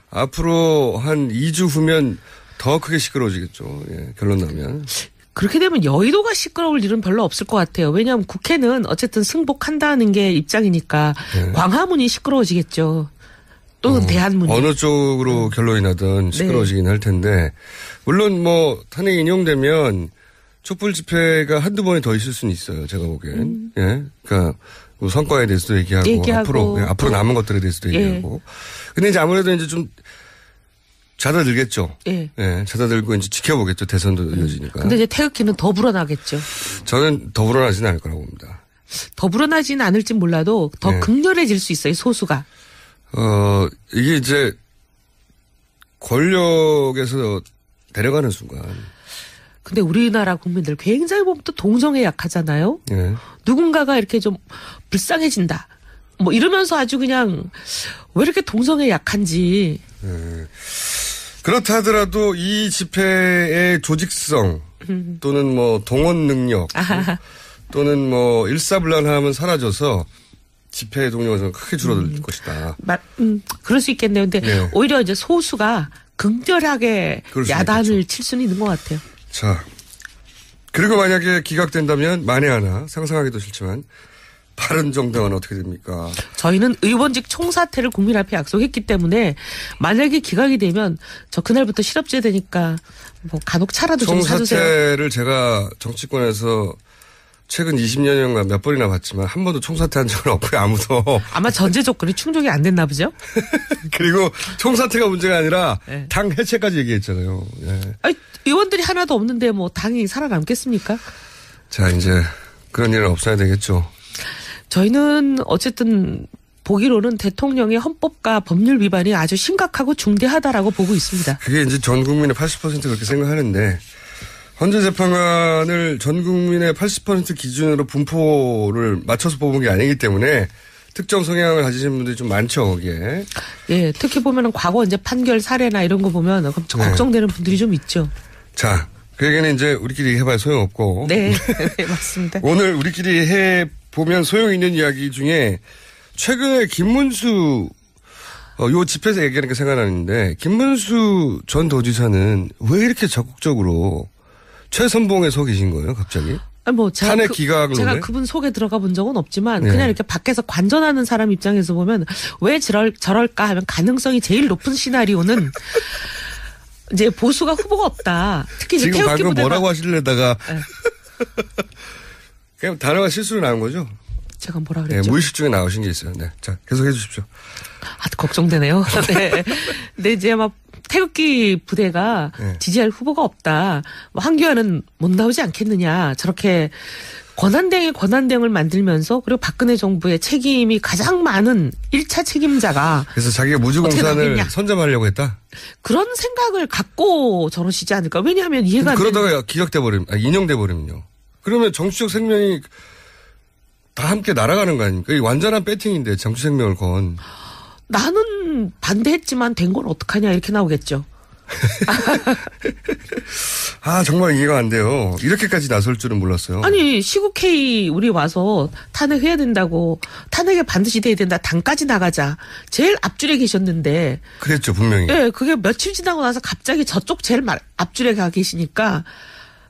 앞으로 한 2주 후면 더 크게 시끄러워지겠죠. 예, 결론 나면. 그렇게 되면 여의도가 시끄러울 일은 별로 없을 것 같아요. 왜냐하면 국회는 어쨌든 승복한다는 게 입장이니까 네. 광화문이 시끄러워지겠죠. 또는 대한문이. 어느 쪽으로 결론이 나든 시끄러워지긴 할 텐데 물론 뭐 탄핵이 인용되면 촛불 집회가 한두 번이 더 있을 수는 있어요. 제가 보기엔. 예. 그러니까 뭐 성과에 대해서도 얘기하고 앞으로 남은 것들에 대해서도 얘기하고. 근데 이제 아무래도 이제 좀 잦아들겠죠. 예. 잦아들고 이제 지켜보겠죠. 대선도 이어지니까. 근데 이제 태극기는 더 불어나겠죠. 저는 더 불어나지는 않을 거라고 봅니다. 더 불어나지는 않을지 몰라도 더 극렬해질 수 있어요. 소수가. 이게 이제 권력에서 내려가는 순간. 근데 우리나라 국민들 굉장히 보면 또 동정에 약하잖아요. 예. 누군가가 이렇게 좀 불쌍해진다. 뭐 이러면서 아주 그냥 왜 이렇게 동정에 약한지. 그렇다 하더라도 이 집회의 조직성 또는 뭐 동원 능력 또는 뭐 일사불란함은 사라져서 집회 동력은 크게 줄어들 것이다. 그럴 수 있겠네요. 근데 오히려 이제 소수가 극렬하게 야단을 칠 수는 있는 것 같아요. 자, 그리고 만약에 기각된다면 만에 하나 상상하기도 싫지만 바른정당은 어떻게 됩니까? 저희는 의원직 총사퇴를 국민 앞에 약속했기 때문에 만약에 기각이 되면 저 그날부터 실업제 되니까 뭐 간혹 차라도 좀 사주세요. 총사퇴를 제가 정치권에서 최근 20년간 몇 번이나 봤지만 한 번도 총사퇴한 적은 없고요. 아무도. 아마 전제 조건이 충족이 안 됐나 보죠? 그리고 총사퇴가 문제가 아니라 당 해체까지 얘기했잖아요. 아니, 의원들이 하나도 없는데 뭐 당이 살아남겠습니까? 자, 이제 그런 일은 없어야 되겠죠. 저희는 어쨌든 보기로는 대통령의 헌법과 법률 위반이 아주 심각하고 중대하다라고 보고 있습니다. 그게 이제 전 국민의 80% 그렇게 생각하는데 헌재재판관을 전 국민의 80% 기준으로 분포를 맞춰서 뽑은 게 아니기 때문에 특정 성향을 가지신 분들이 좀 많죠, 거기에. 예, 특히 보면은 과거 이제 판결 사례나 이런 거 보면 걱정되는 분들이 좀 있죠. 자, 그 얘기는 이제 우리끼리 해봐야 소용없고. 네, 네 맞습니다. 오늘 우리끼리 해보면 소용 있는 이야기 중에 최근에 김문수 요 집회에서 얘기하는 게 생각나는데 김문수 전 도지사는 왜 이렇게 적극적으로 최선봉에 서 계신 거예요, 갑자기? 아니 뭐 탄핵 기각을 제가 그분 속에 들어가 본 적은 없지만 네. 그냥 이렇게 밖에서 관전하는 사람 입장에서 보면 왜 저럴까 하면 가능성이 제일 높은 시나리오는 이제 보수가 후보가 없다. 특히 이제 지금 방금 뭐라고 하시려다가 네. 그냥 단어가 실수로 나온 거죠? 제가 뭐라 그랬죠? 네, 무의식 중에 나오신 게 있어요. 네, 자 계속 해주십시오. 아, 걱정되네요. 네. 근데 이제 막 태극기 부대가 지지할 후보가 없다. 뭐 한교안은 못 나오지 않겠느냐. 저렇게 권한대행을 만들면서 그리고 박근혜 정부의 책임이 가장 많은 1차 책임자가. 그래서 자기가 무주공산을 선점하려고 했다? 그런 생각을 갖고 저러시지 않을까. 왜냐하면 이해가 안 그러다가 기각돼 버리면, 인용돼 버리면요. 그러면 정치적 생명이 다 함께 날아가는 거 아닙니까? 이 완전한 배팅인데 정치 생명을 건. 나는 반대했지만 된 건 어떡하냐 이렇게 나오겠죠. 아 정말 이해가 안 돼요. 이렇게까지 나설 줄은 몰랐어요. 아니 시국회의 우리 와서 탄핵해야 된다고 탄핵에 반드시 돼야 된다. 당까지 나가자. 제일 앞줄에 계셨는데. 그랬죠 분명히. 네. 그게 며칠 지나고 나서 갑자기 저쪽 제일 앞줄에 가 계시니까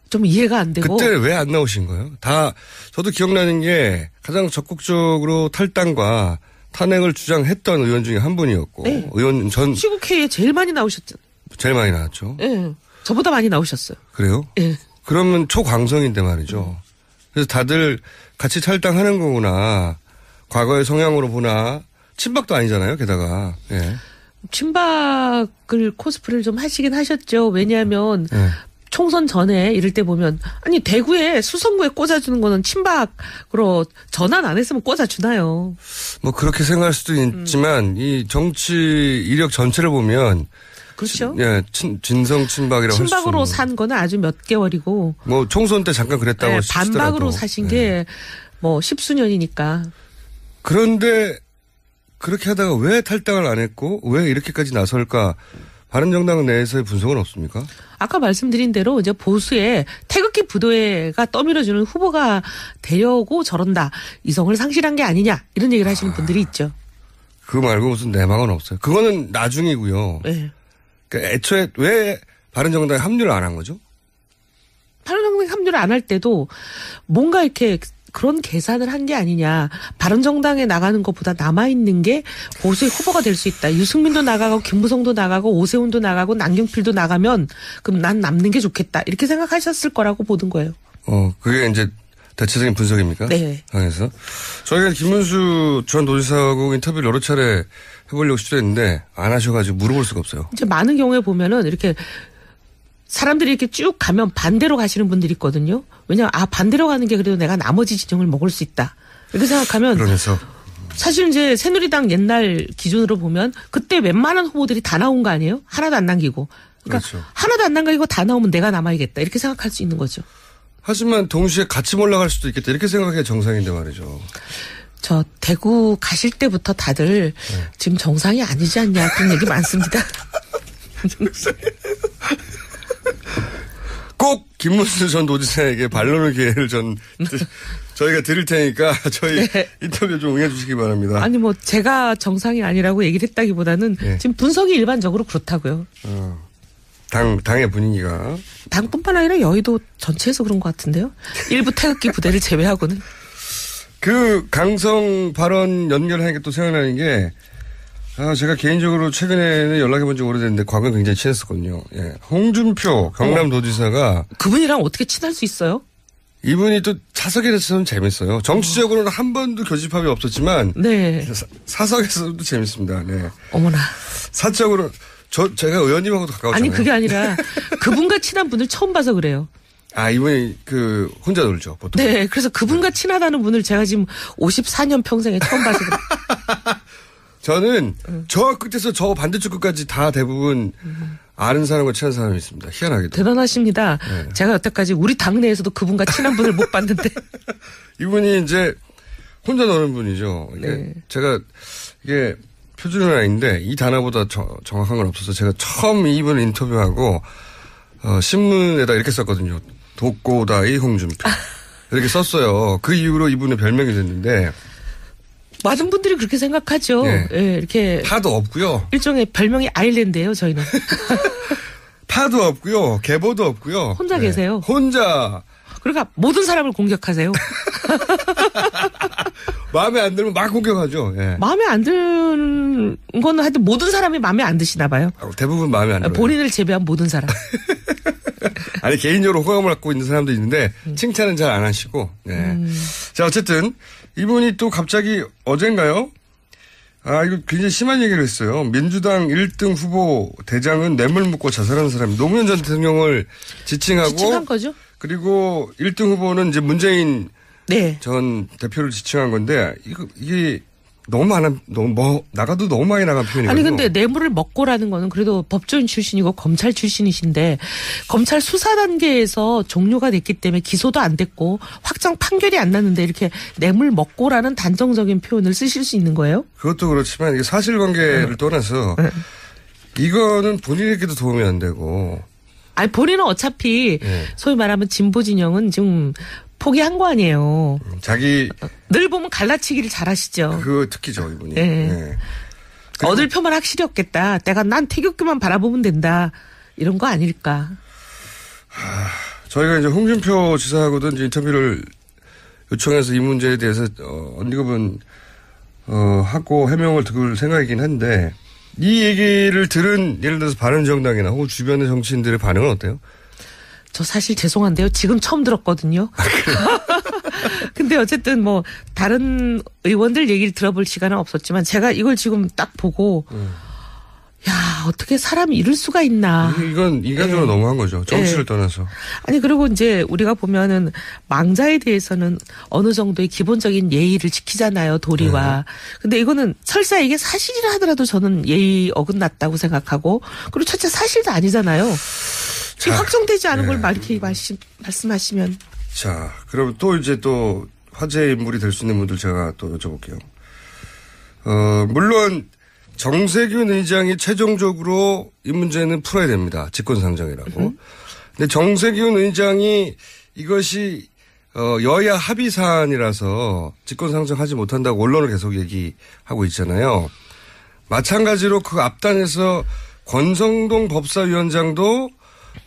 좀 이해가 안 되고. 그때 왜 안 나오신 거예요? 다 저도 기억나는 게 가장 적극적으로 탈당과 탄핵을 주장했던 의원 중에 한 분이었고. 네. 의원 전. 시국회의에 제일 많이 나오셨죠. 제일 많이 나왔죠. 네. 저보다 많이 나오셨어요. 그래요? 네. 그러면 초광성인데 말이죠. 그래서 다들 같이 탈당하는 거구나. 과거의 성향으로 보나. 친박도 아니잖아요, 게다가. 예. 친박을 코스프레를 좀 하시긴 하셨죠. 왜냐하면 총선 전에 이럴 때 보면 아니 대구에 수성구에 꽂아주는 거는 친박으로 전환 안 했으면 꽂아주나요. 뭐 그렇게 생각할 수도 있지만 이 정치 이력 전체를 보면 그렇죠. 예, 진성 친박이라고 할 수 친박으로 산 거는 아주 몇 개월이고 뭐 총선 때 잠깐 그랬다고 네, 하시더라도 반박으로 사신 게 뭐 십수년이니까. 그런데 그렇게 하다가 왜 탈당을 안 했고 왜 이렇게까지 나설까 바른정당 내에서의 분석은 없습니까? 아까 말씀드린 대로 이제 보수의 태극기 부대가 떠밀어주는 후보가 되려고 저런다. 이성을 상실한 게 아니냐. 이런 얘기를 하시는 분들이 있죠. 그거 말고 무슨 내막은 없어요. 그거는 나중이고요. 네. 그러니까 애초에 왜 바른정당에 합류를 안 한 거죠? 바른정당에 합류를 안 할 때도 뭔가 이렇게 그런 계산을 한 게 아니냐. 바른정당에 나가는 것보다 남아있는 게 보수의 후보가 될 수 있다. 유승민도 나가고 김무성도 나가고 오세훈도 나가고 남경필도 나가면 그럼 난 남는 게 좋겠다. 이렇게 생각하셨을 거라고 보는 거예요. 그게 이제 대체적인 분석입니까? 네. 당에서. 저희가 김문수 전 도지사하고 인터뷰를 여러 차례 해보려고 시도했는데 안 하셔가지고 물어볼 수가 없어요. 이제 많은 경우에 보면은 이렇게 사람들이 이렇게 쭉 가면 반대로 가시는 분들이 있거든요. 왜냐하면 반대로 가는 게 그래도 내가 나머지 지정을 먹을 수 있다. 이렇게 생각하면 그러면서 사실 이제 새누리당 옛날 기준으로 보면 그때 웬만한 후보들이 다 나온 거 아니에요? 하나도 안 남기고. 그러니까 그렇죠. 하나도 안 남기고 다 나오면 내가 남아야겠다. 이렇게 생각할 수 있는 거죠. 하지만 동시에 같이 올라갈 수도 있겠다. 이렇게 생각해야 정상인데 말이죠. 저 대구 가실 때부터 다들 지금 정상이 아니지 않냐 그런 얘기 많습니다. 꼭 김문수 전 도지사에게 반론의 기회를 저희가 드릴 테니까 저희 네. 인터뷰 좀 응해주시기 바랍니다. 아니 뭐 제가 정상이 아니라고 얘기를 했다기보다는 지금 분석이 일반적으로 그렇다고요. 당의 분위기가. 당뿐만 아니라 여의도 전체에서 그런 것 같은데요. 일부 태극기 부대를 제외하고는. 그 강성 발언 연결하니까 또 생각나는 게 제가 개인적으로 최근에는 연락해본 지 오래됐는데 과거에 굉장히 친했었거든요. 예. 홍준표 경남도지사가 그분이랑 어떻게 친할 수 있어요? 이분이 또 사석에서는 재밌어요. 정치적으로는 한 번도 교집합이 없었지만 네. 사석에서도 재밌습니다. 네. 어머나. 사적으로 제가 의원님하고도 가까웠잖아요. 아니 그게 아니라 그분과 친한 분을 처음 봐서 그래요. 이분이 혼자 놀죠 보통. 네. 그래서 그분과 친하다는 분을 제가 지금 54년 평생에 처음 봐서 그래요. 저는 저 끝에서 저 반대쪽 끝까지 다 대부분 아는 사람과 친한 사람이 있습니다. 희한하게도. 대단하십니다. 네. 제가 여태까지 우리 당내에서도 그분과 친한 분을 못 봤는데. 이분이 이제 혼자 노는 분이죠. 제가 이게 표준은 아닌데 이 단어보다 정확한 건 없어서 제가 처음 이분을 인터뷰하고 신문에다 이렇게 썼거든요. 독고다이 홍준표. 이렇게 썼어요. 그 이후로 이분의 별명이 됐는데. 많은 분들이 그렇게 생각하죠. 네. 네, 이렇게. 파도 없고요. 일종의 별명이 아일랜드예요, 저희는. 파도 없고요. 계보도 없고요. 혼자 계세요. 혼자. 그러니까 모든 사람을 공격하세요. 마음에 안 들면 막 공격하죠. 예. 마음에 안 드는 거는 하여튼 모든 사람이 마음에 안 드시나 봐요. 대부분 마음에 안 들어요. 본인을 제외한 모든 사람. 아니 개인적으로 호감을 갖고 있는 사람도 있는데 칭찬은 잘 안 하시고. 네. 자 어쨌든 이분이 또 갑자기 어젠가요? 이거 굉장히 심한 얘기를 했어요. 민주당 1등 후보 대장은 뇌물 묻고 자살한 사람. 노무현 전 대통령을 지칭한 거죠. 그리고 1등 후보는 이제 문재인 네. 전 대표를 지칭한 건데 이게 나가도 너무 많이 나간 표현이거든요. 아니 근데 뇌물을 먹고라는 거는 그래도 법조인 출신이고 검찰 출신이신데 검찰 수사 단계에서 종료가 됐기 때문에 기소도 안 됐고 확정 판결이 안 났는데 이렇게 뇌물 먹고라는 단정적인 표현을 쓰실 수 있는 거예요? 그것도 그렇지만 이게 사실관계를 떠나서 이거는 본인에게도 도움이 안 되고. 아니 본인은 어차피 소위 말하면 진보 진영은 지금 포기한 거 아니에요. 늘 보면 갈라치기를 잘하시죠. 그 특기죠 이분이. 네. 얻을 표만 확실히 없겠다. 난 태극기만 바라보면 된다. 이런 거 아닐까. 저희가 이제 홍준표 지사하고도 이제 인터뷰를 요청해서 이 문제에 대해서 언급은 하고 해명을 들을 생각이긴 한데 이 얘기를 들은 예를 들어서 바른정당이나 혹은 주변의 정치인들의 반응은 어때요? 저 사실 죄송한데요. 지금 처음 들었거든요. 근데 어쨌든 뭐 다른 의원들 얘기를 들어볼 시간은 없었지만 제가 이걸 지금 딱 보고 야 어떻게 사람이 이럴 수가 있나. 이건 인간적으로 너무한 거죠. 정치를 떠나서. 아니 그리고 이제 우리가 보면은 망자에 대해서는 어느 정도의 기본적인 예의를 지키잖아요. 도리와. 근데 이거는 설사 이게 사실이라 하더라도 저는 예의 어긋났다고 생각하고 그리고 첫째 사실도 아니잖아요. 지금 확정되지 않은 걸 이렇게 말씀하시면. 자, 그럼 또 이제 또 화제의 인물이 될 수 있는 분들 제가 또 여쭤볼게요. 물론 정세균 의장이 최종적으로 이 문제는 풀어야 됩니다. 직권상정이라고. 근데 정세균 의장이 이것이 여야 합의 사안이라서 직권상정하지 못한다고 언론을 계속 얘기하고 있잖아요. 마찬가지로 그 앞단에서 권성동 법사위원장도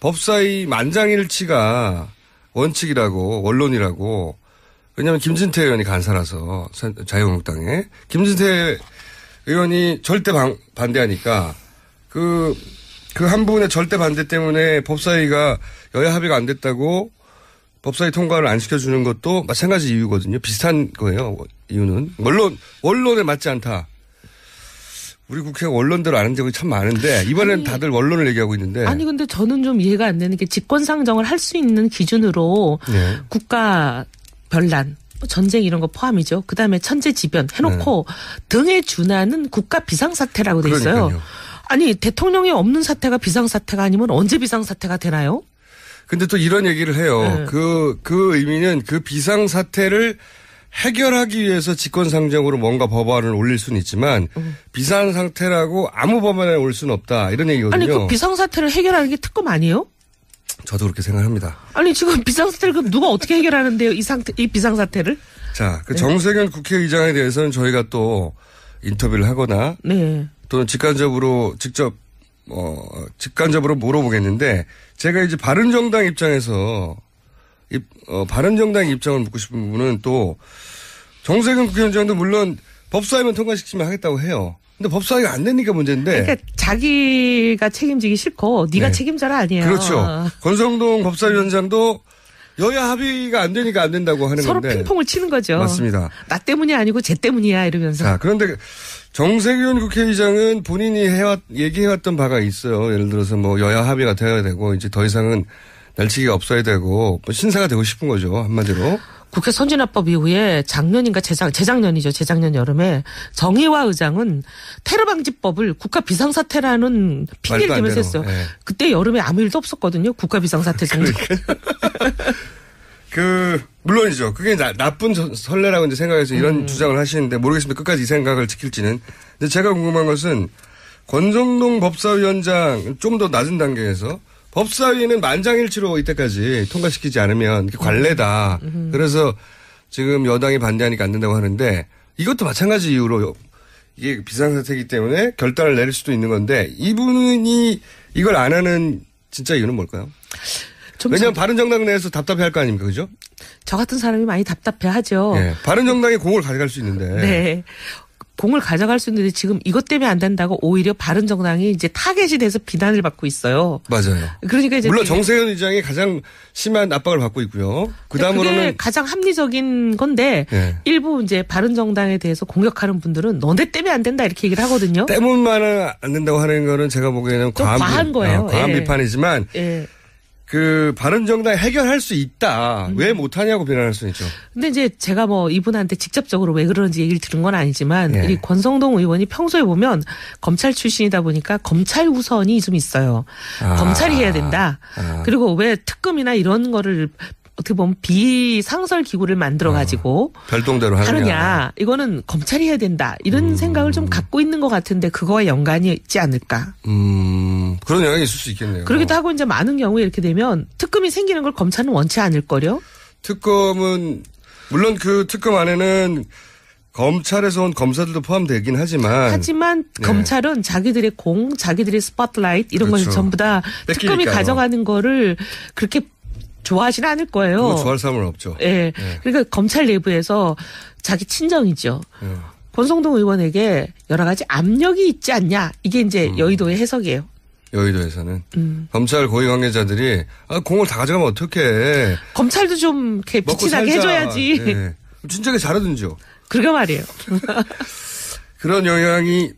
법사위 만장일치가 원칙이라고 원론이라고 왜냐하면 김진태 의원이 간사라서 자유한국당에 김진태 의원이 절대 반대하니까 그 한 부분의 절대 반대 때문에 법사위가 여야 합의가 안 됐다고 법사위 통과를 안 시켜주는 것도 마찬가지 이유거든요. 비슷한 거예요. 이유는 원론에 맞지 않다. 우리 국회가 원론대로 안 한 적이 참 많은데 이번엔 다들 원론을 얘기하고 있는데. 아니 근데 저는 좀 이해가 안 되는 게 직권상정을 할 수 있는 기준으로 네. 국가 변란, 전쟁 이런 거 포함이죠. 그다음에 천재지변 해놓고 등에 준하는 국가 비상사태라고 돼 있어요. 그러니까요. 아니 대통령이 없는 사태가 비상사태가 아니면 언제 비상사태가 되나요? 근데 또 이런 얘기를 해요. 네. 그 의미는 그 비상사태를 해결하기 위해서 직권상정으로 뭔가 법안을 올릴 수는 있지만 비상상태라고 아무 법안에 올 수는 없다. 이런 얘기거든요. 아니 그 비상사태를 해결하는 게 특검 아니에요? 저도 그렇게 생각합니다. 아니 지금 비상사태를 그럼 누가 어떻게 해결하는데요? 이 비상사태를? 자, 그 정세균 국회의장에 대해서는 저희가 또 인터뷰를 하거나 또는 직간접으로 물어보겠는데 제가 이제 바른정당 입장에서 바른정당 입장을 묻고 싶은 부분은 또 정세균 국회의장도 물론 법사위만 통과시키면 하겠다고 해요. 근데 법사위가 안 되니까 문제인데. 그러니까 자기가 책임지기 싫고 네가 책임져라 아니에요. 그렇죠. 권성동 법사위원장도 여야 합의가 안 되니까 안 된다고 하는 서로 건데. 핑퐁을 치는 거죠. 맞습니다. 나 때문이 아니고 쟤 때문이야 이러면서. 자, 그런데 정세균 국회의장은 본인이 얘기해왔던 바가 있어요. 예를 들어서 뭐 여야 합의가 되어야 되고 이제 더 이상은 날치기가 없어야 되고 뭐 신사가 되고 싶은 거죠. 한마디로. 국회 선진화법 이후에 작년인가 재작년이죠. 재작년 여름에 정의화 의장은 테러방지법을 국가 비상사태라는 핑계를 대면서 했어요. 네. 그때 여름에 아무 일도 없었거든요. 국가 비상사태 정도. 물론이죠. 그게 나쁜 선례라고 이제 생각해서 이런 주장을 하시는데 모르겠습니다. 끝까지 이 생각을 지킬지는. 근데 제가 궁금한 것은 권성동 법사위원장 좀 더 낮은 단계에서 법사위는 만장일치로 이때까지 통과시키지 않으면 관례다. 그래서 지금 여당이 반대하니까 안 된다고 하는데 이것도 마찬가지 이유로 이게 비상사태이기 때문에 결단을 내릴 수도 있는 건데 이분이 이걸 안 하는 진짜 이유는 뭘까요? 왜냐하면 바른정당 내에서 답답해할 거 아닙니까, 그죠? 저 같은 사람이 많이 답답해하죠. 네. 바른정당이 공을 가져갈 수 있는데. 네. 공을 가져갈 수 있는데 지금 이것 때문에 안 된다고 오히려 바른정당이 이제 타겟이 돼서 비난을 받고 있어요. 맞아요. 그러니까 이제 물론 정세균 의장이 가장 심한 압박을 받고 있고요. 그다음으로는 그게 가장 합리적인 건데 일부 이제 바른정당에 대해서 공격하는 분들은 너네 때문에 안 된다 이렇게 얘기를 하거든요. 때문만은 안 된다고 하는 거는 제가 보기에는 과한 거예요. 과한 비판이지만 그 바른정당이 해결할 수 있다. 왜 못하냐고 비난할 수는 있죠. 근데 이제 제가 뭐 이분한테 직접적으로 왜 그러는지 얘기를 들은 건 아니지만 이 권성동 의원이 평소에 보면 검찰 출신이다 보니까 검찰 우선이 좀 있어요. 검찰이 해야 된다. 그리고 왜 특검이나 이런 거를 어떻게 보면 비상설 기구를 만들어 가지고 별동대로 하느냐. 이거는 검찰이 해야 된다. 이런 생각을 좀 갖고 있는 것 같은데 그거와 연관이 있지 않을까. 그런 영향이 있을 수 있겠네요. 그러기도 하고 이제 많은 경우에 이렇게 되면 특검이 생기는 걸 검찰은 원치 않을 거요. 특검은 물론 그 특검 안에는 검찰에서 온 검사들도 포함되긴 하지만 검찰은 자기들의 자기들의 스포트라이트 이런 걸 전부 다 특검이 가져가는 거를 그렇게 좋아하지는 않을 거예요. 그거 좋아할 사람은 없죠. 예. 그러니까 검찰 내부에서 자기 친정이죠. 권성동 의원에게 여러 가지 압력이 있지 않냐. 이게 이제 여의도의 해석이에요. 여의도에서는 검찰 고위 관계자들이 공을 다 가져가면 어떡해. 검찰도 좀 이렇게 빛이 나게 해줘야지. 네. 진작에 잘하든지요. 그러게 말이에요. 그런 영향이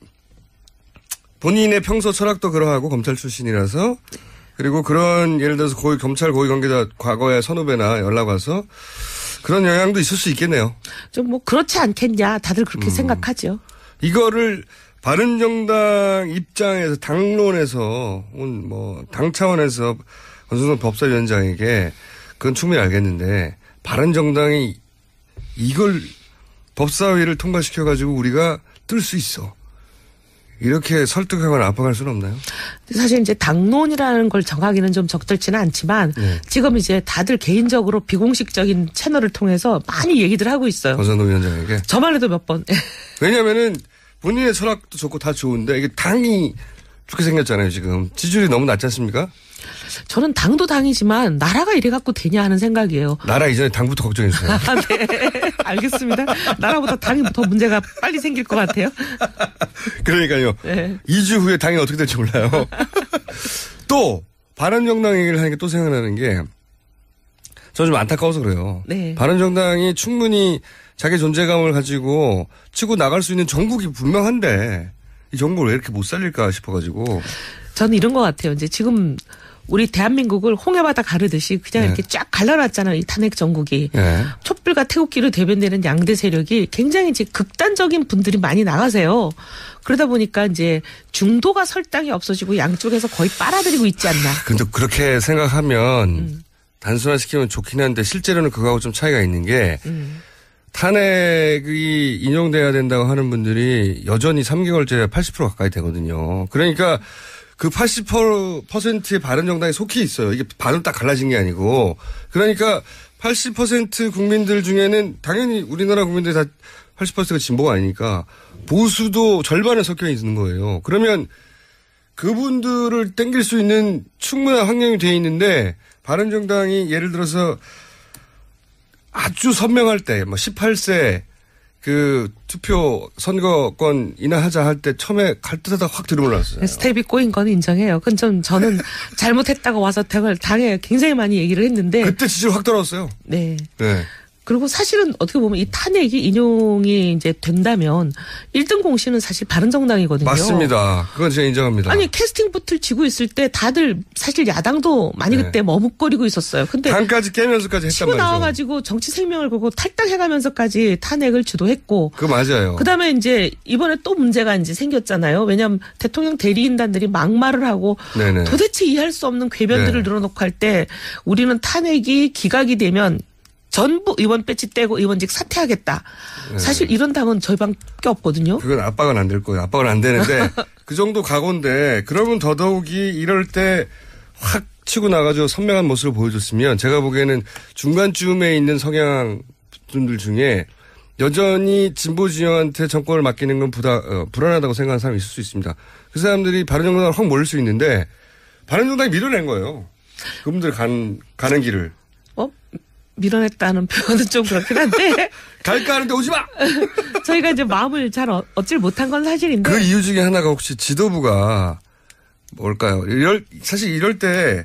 본인의 평소 철학도 그러하고 검찰 출신이라서 그리고 그런 예를 들어서 검찰 고위 관계자 과거에 선후배나 연락 와서 그런 영향도 있을 수 있겠네요. 좀 뭐 그렇지 않겠냐. 다들 그렇게 생각하죠. 이거를 바른정당 입장에서 당론에서 뭐 당 차원에서 권성동 법사위원장에게 그건 충분히 알겠는데 바른정당이 이걸 법사위를 통과시켜가지고 우리가 뜰 수 있어. 이렇게 설득하거나 압박할 수는 없나요? 사실 이제 당론이라는 걸 정하기는 좀 적절치는 않지만 지금 이제 다들 개인적으로 비공식적인 채널을 통해서 많이 얘기들 하고 있어요. 권선동 위원장에게. 저만 해도 몇 번. 왜냐면은 본인의 철학도 좋고 다 좋은데 이게 당이 좋게 생겼잖아요, 지금. 지지율이 너무 낮지 않습니까? 저는 당도 당이지만 나라가 이래 갖고 되냐 하는 생각이에요. 나라 이전에 당부터 걱정했어요. 네. 알겠습니다. 나라보다 당이 더 문제가 빨리 생길 것 같아요. 그러니까요. 네. 2주 후에 당이 어떻게 될지 몰라요. 또 바른정당 얘기를 하니까 또 생각나는 게 저는 좀 안타까워서 그래요. 네. 바른정당이 충분히 자기 존재감을 가지고 치고 나갈 수 있는 정국이 분명한데 이 정국을 왜 이렇게 못 살릴까 싶어가지고. 저는 이런 것 같아요. 이제 지금 우리 대한민국을 홍해바다 가르듯이 그냥 이렇게 쫙 갈라놨잖아요. 이 탄핵 정국이. 촛불과 태극기로 대변되는 양대 세력이 굉장히 이제 극단적인 분들이 많이 나가세요. 그러다 보니까 이제 중도가 설당이 없어지고 양쪽에서 거의 빨아들이고 있지 않나. 근데 그렇게 생각하면 단순화시키면 좋긴 한데 실제로는 그거하고 좀 차이가 있는 게 탄핵이 인용돼야 된다고 하는 분들이 여전히 3개월째 80% 가까이 되거든요. 그러니까 그 80%의 바른정당에 속히 있어요. 이게 반으로 딱 갈라진 게 아니고. 그러니까 80% 국민들 중에는 당연히 우리나라 국민들이 다 80%가 진보가 아니니까 보수도 절반에 섞여 있는 거예요. 그러면 그분들을 땡길 수 있는 충분한 환경이 돼 있는데 바른정당이 예를 들어서 아주 선명할 때, 뭐 18세 그 투표 선거권 인하하자 할 때 처음에 갈듯하다 확 들이밀었어요. 스텝이 꼬인 건 인정해요. 그건 저는 잘못했다고 와서 당에 굉장히 많이 얘기를 했는데 그때 지지율 확 떨어졌어요. 네. 그리고 사실은 어떻게 보면 이 탄핵이 인용이 이제 된다면 1등 공신은 사실 바른정당이거든요. 맞습니다. 그건 제가 인정합니다. 아니 캐스팅 보트를 쥐고 있을 때 다들 사실 야당도 많이 그때 머뭇거리고 있었어요. 근데 당까지 깨면서까지 했단 치고 말이죠. 나와가지고 정치 생명을 걸고 탈당해가면서까지 탄핵을 주도했고. 그거 맞아요. 그다음에 이제 이번에 또 문제가 이제 생겼잖아요. 왜냐하면 대통령 대리인단들이 막말을 하고 도대체 이해할 수 없는 궤변들을 늘어놓고 할 때 우리는 탄핵이 기각이 되면 전부 의원 배지 떼고 의원직 사퇴하겠다. 사실 이런 당은 저희 밖에 없거든요. 그건 압박은 안 될 거예요. 압박은 안 되는데 그 정도 각오인데 그러면 더더욱이 이럴 때 확 치고 나가지고 선명한 모습을 보여줬으면 제가 보기에는 중간쯤에 있는 성향 분들 중에 여전히 진보 진영한테 정권을 맡기는 건 불안하다고 생각하는 사람이 있을 수 있습니다. 그 사람들이 바른정당을 확 몰릴 수 있는데 바른정당이 밀어낸 거예요. 그분들 가는 길을. 밀어냈다는 표현은 좀 그렇긴 한데. 갈까 하는데 오지 마! 저희가 이제 마음을 잘 얻질 못한 건 사실인데. 그 이유 중에 하나가 혹시 지도부가 뭘까요? 사실 이럴 때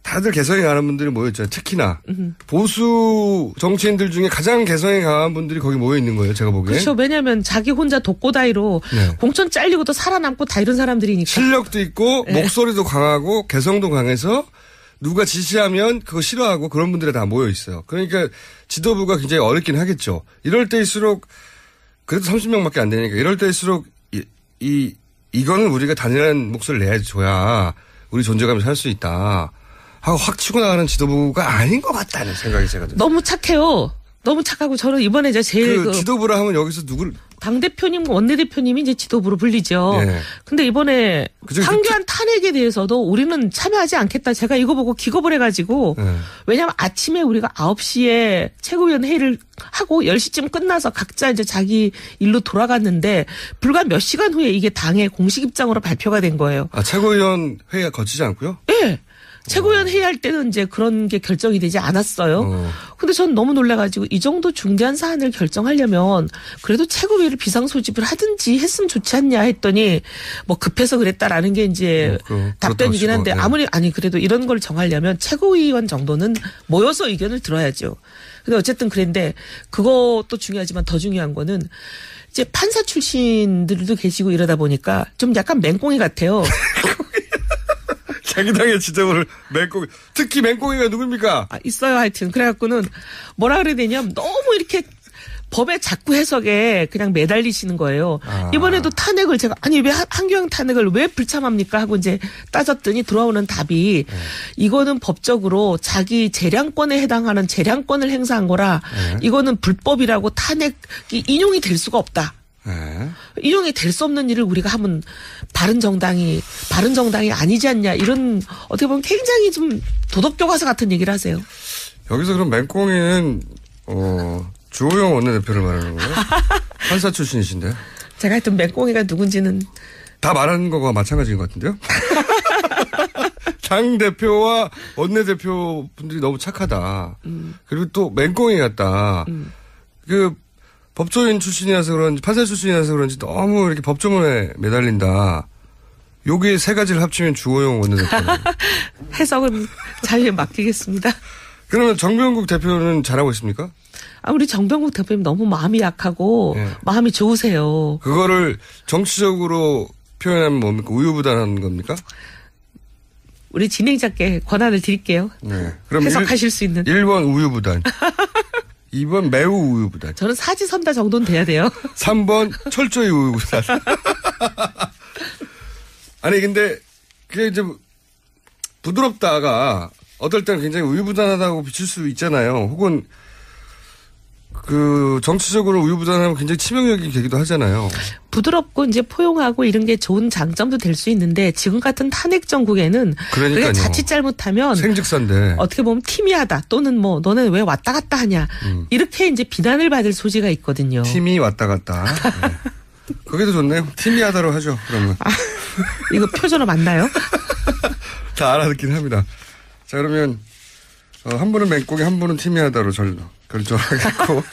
다들 개성에 강한 분들이 모여있잖아요. 특히나 보수 정치인들 중에 가장 개성에 강한 분들이 거기 모여있는 거예요. 제가 보기에. 그렇죠. 왜냐하면 자기 혼자 독고다이로 공천 잘리고도 살아남고 다 이런 사람들이니까. 실력도 있고 목소리도 강하고 개성도 강해서 누가 지시하면 그거 싫어하고 그런 분들이 다 모여 있어요. 그러니까 지도부가 굉장히 어렵긴 하겠죠. 이럴 때일수록 그래도 30명밖에 안 되니까 이럴 때일수록 이거는 우리가 단일한 목소리를 내줘야 우리 존재감을 살 수 있다 하고 확 치고 나가는 지도부가 아닌 것 같다는 생각이 제가 들어요. 너무 착해요. 너무 착하고 저는 이번에 이제 제일 지도부라 하면 여기서 누구를 당대표님, 원내대표님이 이제 지도부로 불리죠. 근데 이번에 황교안 탄핵에 대해서도 우리는 참여하지 않겠다. 제가 이거 보고 기겁을 해가지고 왜냐하면 아침에 우리가 9시에 최고위원 회의를 하고 10시쯤 끝나서 각자 이제 자기 일로 돌아갔는데 불과 몇 시간 후에 이게 당의 공식 입장으로 발표가 된 거예요. 아, 최고위원 회의가 거치지 않고요? 네. 최고위원 회의할 때는 이제 그런 게 결정이 되지 않았어요. 근데 전 너무 놀라가지고 이 정도 중대한 사안을 결정하려면 그래도 최고위를 비상소집을 하든지 했으면 좋지 않냐 했더니 뭐 급해서 그랬다라는 게 이제 답변이긴 한데 아니 그래도 이런 걸 정하려면 최고위원 정도는 모여서 의견을 들어야죠. 근데 어쨌든 그런데 그것도 중요하지만 더 중요한 거는 이제 판사 출신들도 계시고 이러다 보니까 좀 약간 맹꽁이 같아요. 자기 당의 지도부를 맹꽁이. 특히 맹꽁이가 누굽니까? 있어요 하여튼. 그래갖고는 뭐라 그래야 되냐면 너무 이렇게 법의 자꾸 해석에 그냥 매달리시는 거예요. 이번에도 탄핵을 제가 아니 왜 한교안 탄핵을 왜 불참합니까 하고 이제 따졌더니 들어오는 답이 이거는 법적으로 자기 재량권에 해당하는 재량권을 행사한 거라 이거는 불법이라고 탄핵이 인용이 될 수가 없다. 네. 인용이 될 수 없는 일을 우리가 하면 바른정당이 아니지 않냐 이런 어떻게 보면 굉장히 좀 도덕교과서 같은 얘기를 하세요. 여기서 그럼 맹꽁이는 주호영 원내대표를 말하는 거예요? 판사 출신이신데. 제가 하여튼 맹꽁이가 누군지는 다 말하는 거와 마찬가지인 것 같은데요? 당 대표와 원내대표 분들이 너무 착하다. 그리고 또 맹꽁이 같다. 그 법조인 출신이라서 그런지 판사 출신이라서 그런지 너무 이렇게 법조문에 매달린다. 여기 세 가지를 합치면 주호영 원내대표. 해석은 자유에 맡기겠습니다. 그러면 정병국 대표는 잘하고 있습니까? 우리 정병국 대표님 너무 마음이 약하고 마음이 좋으세요. 그거를 정치적으로 표현하면 뭡니까? 우유부단한 겁니까? 우리 진행자께 권한을 드릴게요. 네. 그럼 해석하실 수 있는. 1번 우유부단. 2번 매우 우유부단. 저는 사지선다 정도는 돼야 돼요. 3번 철저히 우유부단. 아니 근데 그게 이제 부드럽다가 어떨 때는 굉장히 우유부단하다고 비칠 수 있잖아요. 혹은 그 정치적으로 우유부단하면 굉장히 치명적이 되기도 하잖아요. 부드럽고 이제 포용하고 이런 게 좋은 장점도 될 수 있는데 지금 같은 탄핵 정국에는 그게 자칫 잘못하면 생직사인데 어떻게 보면 팀이하다 또는 뭐 너네 왜 왔다 갔다 하냐 이렇게 이제 비난을 받을 소지가 있거든요. 팀이 왔다 갔다. 네. 그게 더 좋네요. 팀이하다로 하죠. 그러면 이거 표준어 맞나요? 다 알아듣긴 합니다. 자 그러면 한 분은 맹꽁이 한 분은 팀이하다로 결정하겠고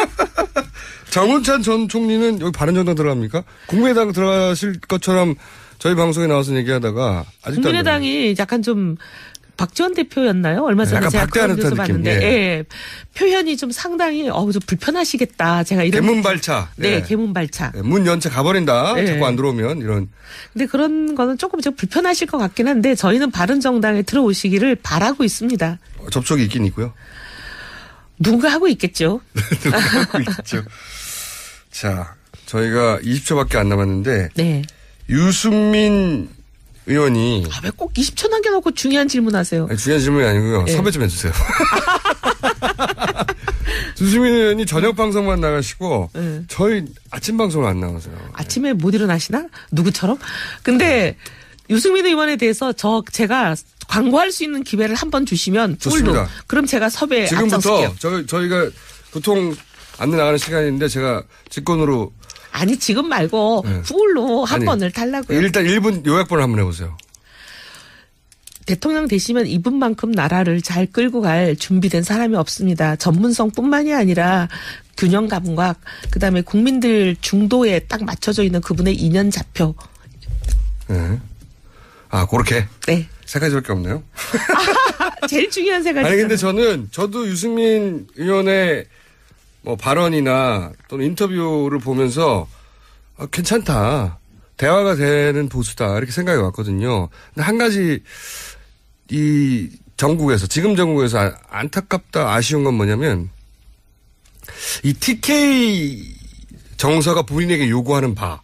정운찬 전 총리는 여기 바른정당 들어갑니까? 국민의당 들어가실 것처럼 저희 방송에 나와서 얘기하다가 아직도 국민의당이 약간 좀 박지원 대표였나요? 얼마 전에 제가 그런 뉴스 봤는데 예. 표현이 좀 상당히 좀 불편하시겠다. 제가 이런 개문발차. 네, 개문발차. 네, 문 연차 가버린다. 네. 자꾸 안 들어오면 이런. 근데 그런 거는 조금 좀 불편하실 것 같긴 한데 저희는 바른정당에 들어오시기를 바라고 있습니다. 접촉이 있긴 있고요. 누군가 하고 있겠죠. 누군가 하고 있겠죠. 자, 저희가 20초밖에 안 남았는데 네. 유승민 의원이 왜 꼭 20초 남겨놓고 중요한 질문하세요? 아니, 중요한 질문이 아니고요. 네. 섭외 좀 해주세요. 유승민 의원이 저녁 방송만 나가시고 네. 저희 아침 방송을 안 나가세요. 아침에 못 일어나시나? 누구처럼? 근데 유승민 의원에 대해서 제가 광고할 수 있는 기회를 한번 주시면 좋습니다. 그럼 제가 섭외 지금부터 저희가 보통 안내 나가는 시간인데 제가 직권으로 아니 지금 말고 네. 풀로 한 번을 달라고요. 일단 1분 요약본을 한번 해보세요. 대통령 되시면 이분만큼 나라를 잘 끌고 갈 준비된 사람이 없습니다. 전문성뿐만이 아니라 균형 감각 그다음에 국민들 중도에 딱 맞춰져 있는 그분의 이념 좌표. 네. 아 그렇게? 네. 세 가지밖에 없네요. 제일 중요한 세 가지. 아니 근데 저도 유승민 의원의 뭐 발언이나 또는 인터뷰를 보면서 괜찮다. 대화가 되는 보수다. 이렇게 생각이 왔거든요. 근데 한 가지 지금 정국에서 안타깝다 아쉬운 건 뭐냐면 이 TK 정서가 본인에게 요구하는 바가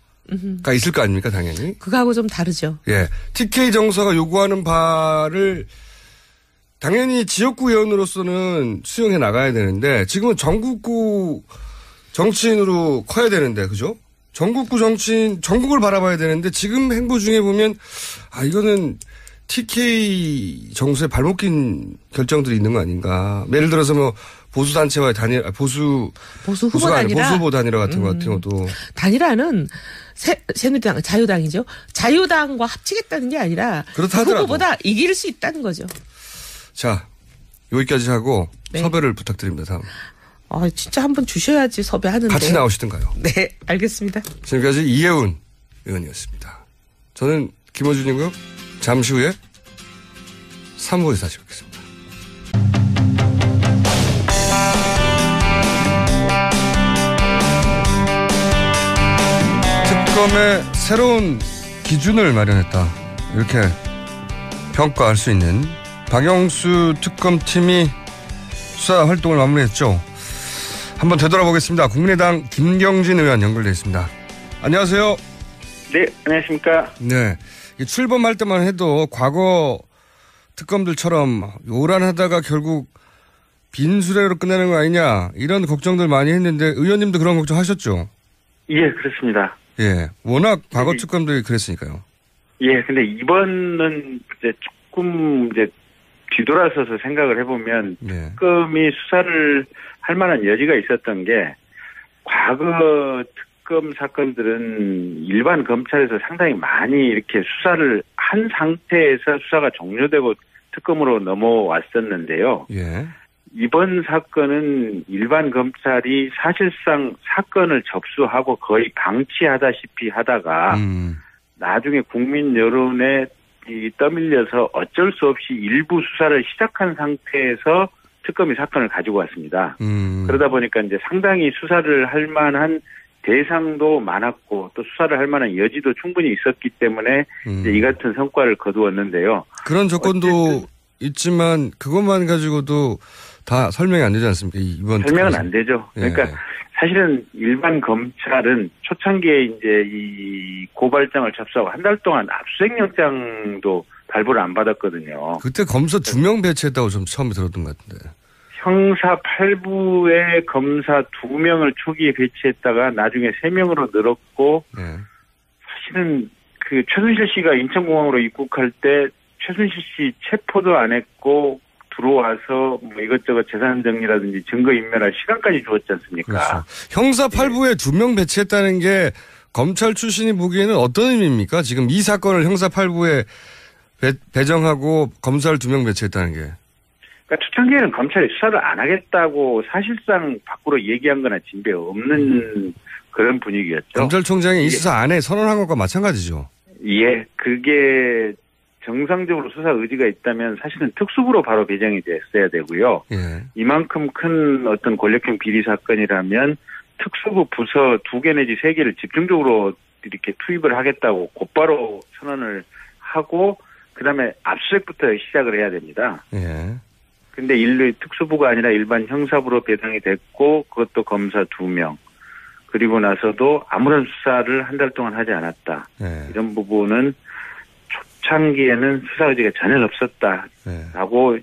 있을 거 아닙니까 당연히. 그거하고 좀 다르죠. 예. TK 정서가 요구하는 바를 당연히 지역구 의원으로서는 수용해 나가야 되는데 지금은 전국구 정치인으로 커야 되는데 그죠? 전국구 정치인 전국을 바라봐야 되는데 지금 행보 중에 보면 이거는 TK 정서에 발목 낀 결정들이 있는 거 아닌가. 예를 들어서 뭐 보수단체와의 보수 후보가 아니라 보수후보 단일화 같은 것도 단일화는 새누리당 자유당이죠. 자유당과 합치겠다는 게 아니라 그렇다 하더라도 후보보다 이길 수 있다는 거죠. 자, 여기까지 하고 네. 섭외를 부탁드립니다. 다음. 진짜 한번 주셔야지 섭외하는데. 같이 나오시든가요. 네, 알겠습니다. 지금까지 이혜훈 의원이었습니다. 저는 김어준이고요. 잠시 후에 3부에서 다시 뵙겠습니다. 특검의 새로운 기준을 마련했다. 이렇게 평가할 수 있는 박영수 특검팀이 수사 활동을 마무리했죠. 한번 되돌아보겠습니다. 국민의당 김경진 의원 연결되어 있습니다. 안녕하세요. 네, 안녕하십니까. 네, 출범할 때만 해도 과거 특검들처럼 요란하다가 결국 빈수레로 끝나는 거 아니냐 이런 걱정들 많이 했는데 의원님도 그런 걱정하셨죠? 예, 그렇습니다. 예, 워낙 과거 특검들이 그랬으니까요. 예, 근데 이번은 이제 조금 이제 뒤돌아서서 생각을 해보면 특검이 수사를 할 만한 여지가 있었던 게 과거 특검 사건들은 일반 검찰에서 상당히 많이 이렇게 수사를 한 상태에서 수사가 종료되고 특검으로 넘어왔었는데요. 예. 이번 사건은 일반 검찰이 사실상 사건을 접수하고 거의 방치하다시피 하다가 나중에 국민 여론에 떠밀려서 어쩔 수 없이 일부 수사를 시작한 상태에서 특검이 사건을 가지고 왔습니다. 그러다 보니까 이제 상당히 수사를 할 만한 대상도 많았고 또 수사를 할 만한 여지도 충분히 있었기 때문에 이제 이 같은 성과를 거두었는데요. 그런 조건도 있지만 그것만 가지고도 다 설명이 안 되지 않습니까? 이번 설명은 안 되죠. 그러니까 예. 사실은 일반 검찰은 초창기에 이제 이 고발장을 접수하고 한 달 동안 압수수색영장도 발부를 안 받았거든요. 그때 검사 2명 배치했다고 좀 처음에 들었던 것 같은데. 형사 8부에 검사 2명을 초기에 배치했다가 나중에 3명으로 늘었고 사실은 그 최순실 씨가 인천공항으로 입국할 때 최순실 씨 체포도 안 했고 들어와서 뭐 이것저것 재산 정리라든지 증거 인멸할 시간까지 주었지 않습니까? 그렇죠. 형사 8부에 2명 배치했다는 게 검찰 출신이 보기에는 어떤 의미입니까? 지금 이 사건을 형사 8부에 배정하고 검사를 2명 배치했다는 게. 그러니까 초창기에는 검찰이 수사를 안 하겠다고 사실상 밖으로 얘기한 거나 진배 없는 그런 분위기였죠. 검찰총장이 이 수사 안 해 선언한 것과 마찬가지죠. 예, 그게 정상적으로 수사 의지가 있다면 사실은 특수부로 바로 배정이 됐어야 되고요. 예. 이만큼 큰 어떤 권력형 비리 사건이라면 특수부 부서 2개 내지 3개를 집중적으로 이렇게 투입을 하겠다고 곧바로 선언을 하고 그다음에 압수수색부터 시작을 해야 됩니다. 예. 근데 특수부가 아니라 일반 형사부로 배정이 됐고 그것도 검사 2명. 그리고 나서도 아무런 수사를 한 달 동안 하지 않았다. 예. 이런 부분은 초창기에는 수사 의지가 전혀 없었다라고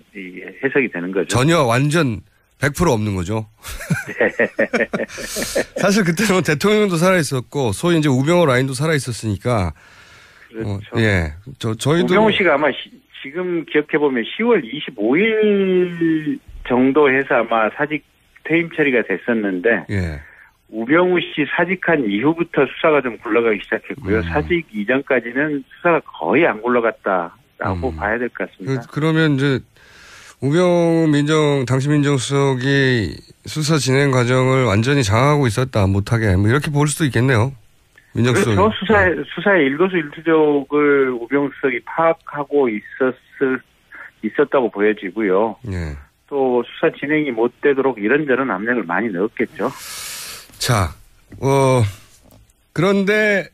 해석이 되는 거죠. 전혀 완전 100% 없는 거죠. 네. 사실 그때는 대통령도 살아있었고 소위 이제 우병우 라인도 살아있었으니까. 그렇죠. 예. 저희도. 우병우 씨가 아마 지금 기억해보면 10월 25일 정도 해서 아마 사직 퇴임 처리가 됐었는데. 예. 우병우 씨 사직한 이후부터 수사가 좀 굴러가기 시작했고요. 사직 이전까지는 수사가 거의 안 굴러갔다라고 봐야 될 것 같습니다. 그러면 이제 우병우 당시 민정수석이 수사 진행 과정을 완전히 장악하고 있었다, 못하게 뭐 이렇게 볼 수도 있겠네요. 민정수석이. 그렇죠. 수사의 일거수일투족을 우병우 수석이 파악하고 있었다고 보여지고요. 예. 또 수사 진행이 못 되도록 이런저런 압력을 많이 넣었겠죠. 자, 그런데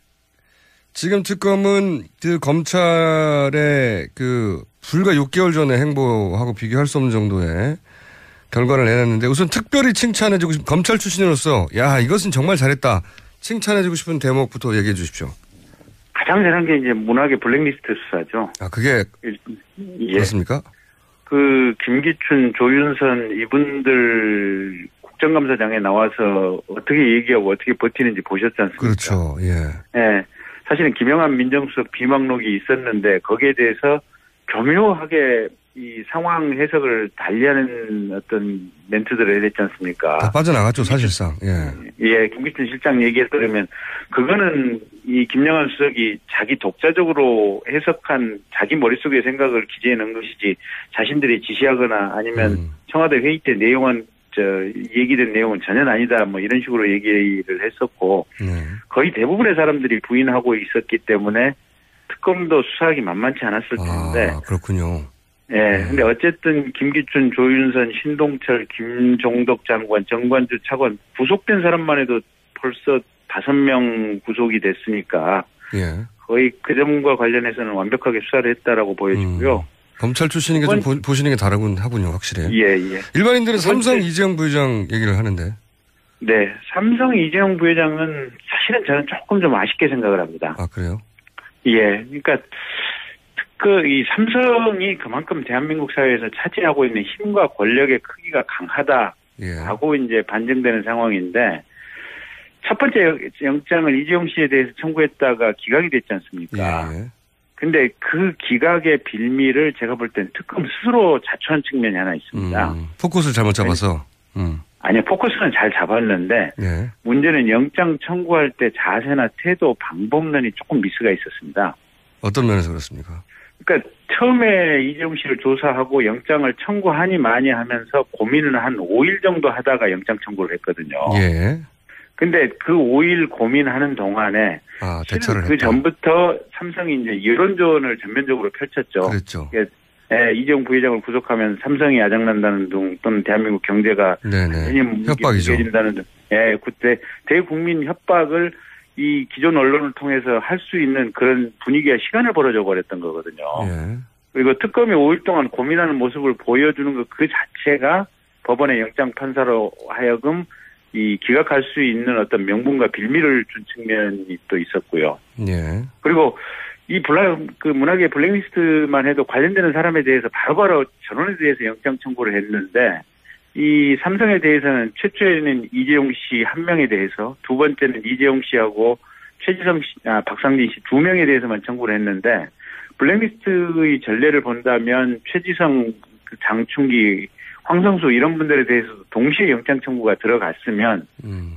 지금 특검은 그 검찰의 그 불과 6개월 전에 행보하고 비교할 수 없는 정도의 결과를 내놨는데 우선 특별히 칭찬해주고 싶은 검찰 출신으로서 야, 이것은 정말 잘했다. 칭찬해주고 싶은 대목부터 얘기해 주십시오. 가장 잘한 게 이제 문학의 블랙리스트 수사죠. 아, 그게 예. 그렇습니까? 그 김기춘, 조윤선 이분들 국정감사장에 나와서 어떻게 얘기하고 어떻게 버티는지 보셨지 않습니까? 그렇죠. 예. 예. 사실은 김영한 민정수석 비망록이 있었는데 거기에 대해서 교묘하게 이 상황 해석을 달리하는 어떤 멘트들을 해야 되지 않습니까? 다 빠져나갔죠, 사실상. 예. 예, 김기춘 실장 얘기에 따르면 그거는 이 김영한 수석이 자기 독자적으로 해석한 자기 머릿속의 생각을 기재해 놓은 것이지 자신들이 지시하거나 아니면 청와대 회의 때 얘기된 내용은 전혀 아니다, 뭐 이런 식으로 얘기를 했었고, 거의 대부분의 사람들이 부인하고 있었기 때문에 특검도 수사하기 만만치 않았을 텐데. 아, 그렇군요. 예, 근데 어쨌든 김기춘, 조윤선, 신동철, 김종덕 장관, 정관주 차관 구속된 사람만 해도 벌써 5명 구속이 됐으니까. 예. 거의 그 점과 관련해서는 완벽하게 수사를 했다라고 보여지고요. 검찰 출신이니까 좀 보시는 게 다르군 하군요, 확실히. 예, 예. 일반인들은 삼성 이재용 부회장 얘기를 하는데. 네, 삼성 이재용 부회장은 사실은 저는 조금 좀 아쉽게 생각을 합니다. 아, 그래요? 예, 그러니까 이 삼성이 그만큼 대한민국 사회에서 차지하고 있는 힘과 권력의 크기가 강하다라고 이제 반증되는 상황인데 첫 번째 영장을 이재용 씨에 대해서 청구했다가 기각이 됐지 않습니까? 예. 근데 그 기각의 빌미를 제가 볼 땐 특검 스스로 자초한 측면이 하나 있습니다. 포커스를 잘못 잡아서. 아니요, 포커스는 잘 잡았는데 예. 문제는 영장 청구할 때 자세나 태도, 방법론이 조금 미스가 있었습니다. 어떤 면에서 그렇습니까? 그러니까 처음에 이재용 씨를 조사하고 영장을 청구하니 많이 하면서 고민을 한 5일 정도 하다가 영장 청구를 했거든요. 예. 근데 그 5일 고민하는 동안에 대처를 그 전부터 삼성이 이제 여론전을 전면적으로 펼쳤죠. 그랬죠. 예, 이재용 부회장을 구속하면 삼성이 아작난다는 등 또는 대한민국 경제가 협박이죠. 무너진다는 등, 예, 그때 대국민 협박을 이 기존 언론을 통해서 할 수 있는 그런 분위기와 시간을 벌어져 버렸던 거거든요. 예. 그리고 특검이 5일 동안 고민하는 모습을 보여주는 것 그 자체가 법원의 영장 판사로 하여금 이 기각할 수 있는 어떤 명분과 빌미를 준 측면이 또 있었고요. 예. 그리고 이 문학의 블랙리스트만 해도 관련되는 사람에 대해서 바로바로 전원에 대해서 영장 청구를 했는데 이 삼성에 대해서는 최초에는 이재용 씨 한 명에 대해서 두 번째는 이재용 씨하고 최지성 씨, 박상진 씨 두 명에 대해서만 청구를 했는데 블랙리스트의 전례를 본다면 최지성, 장충기, 황성수 이런 분들에 대해서도 동시에 영장 청구가 들어갔으면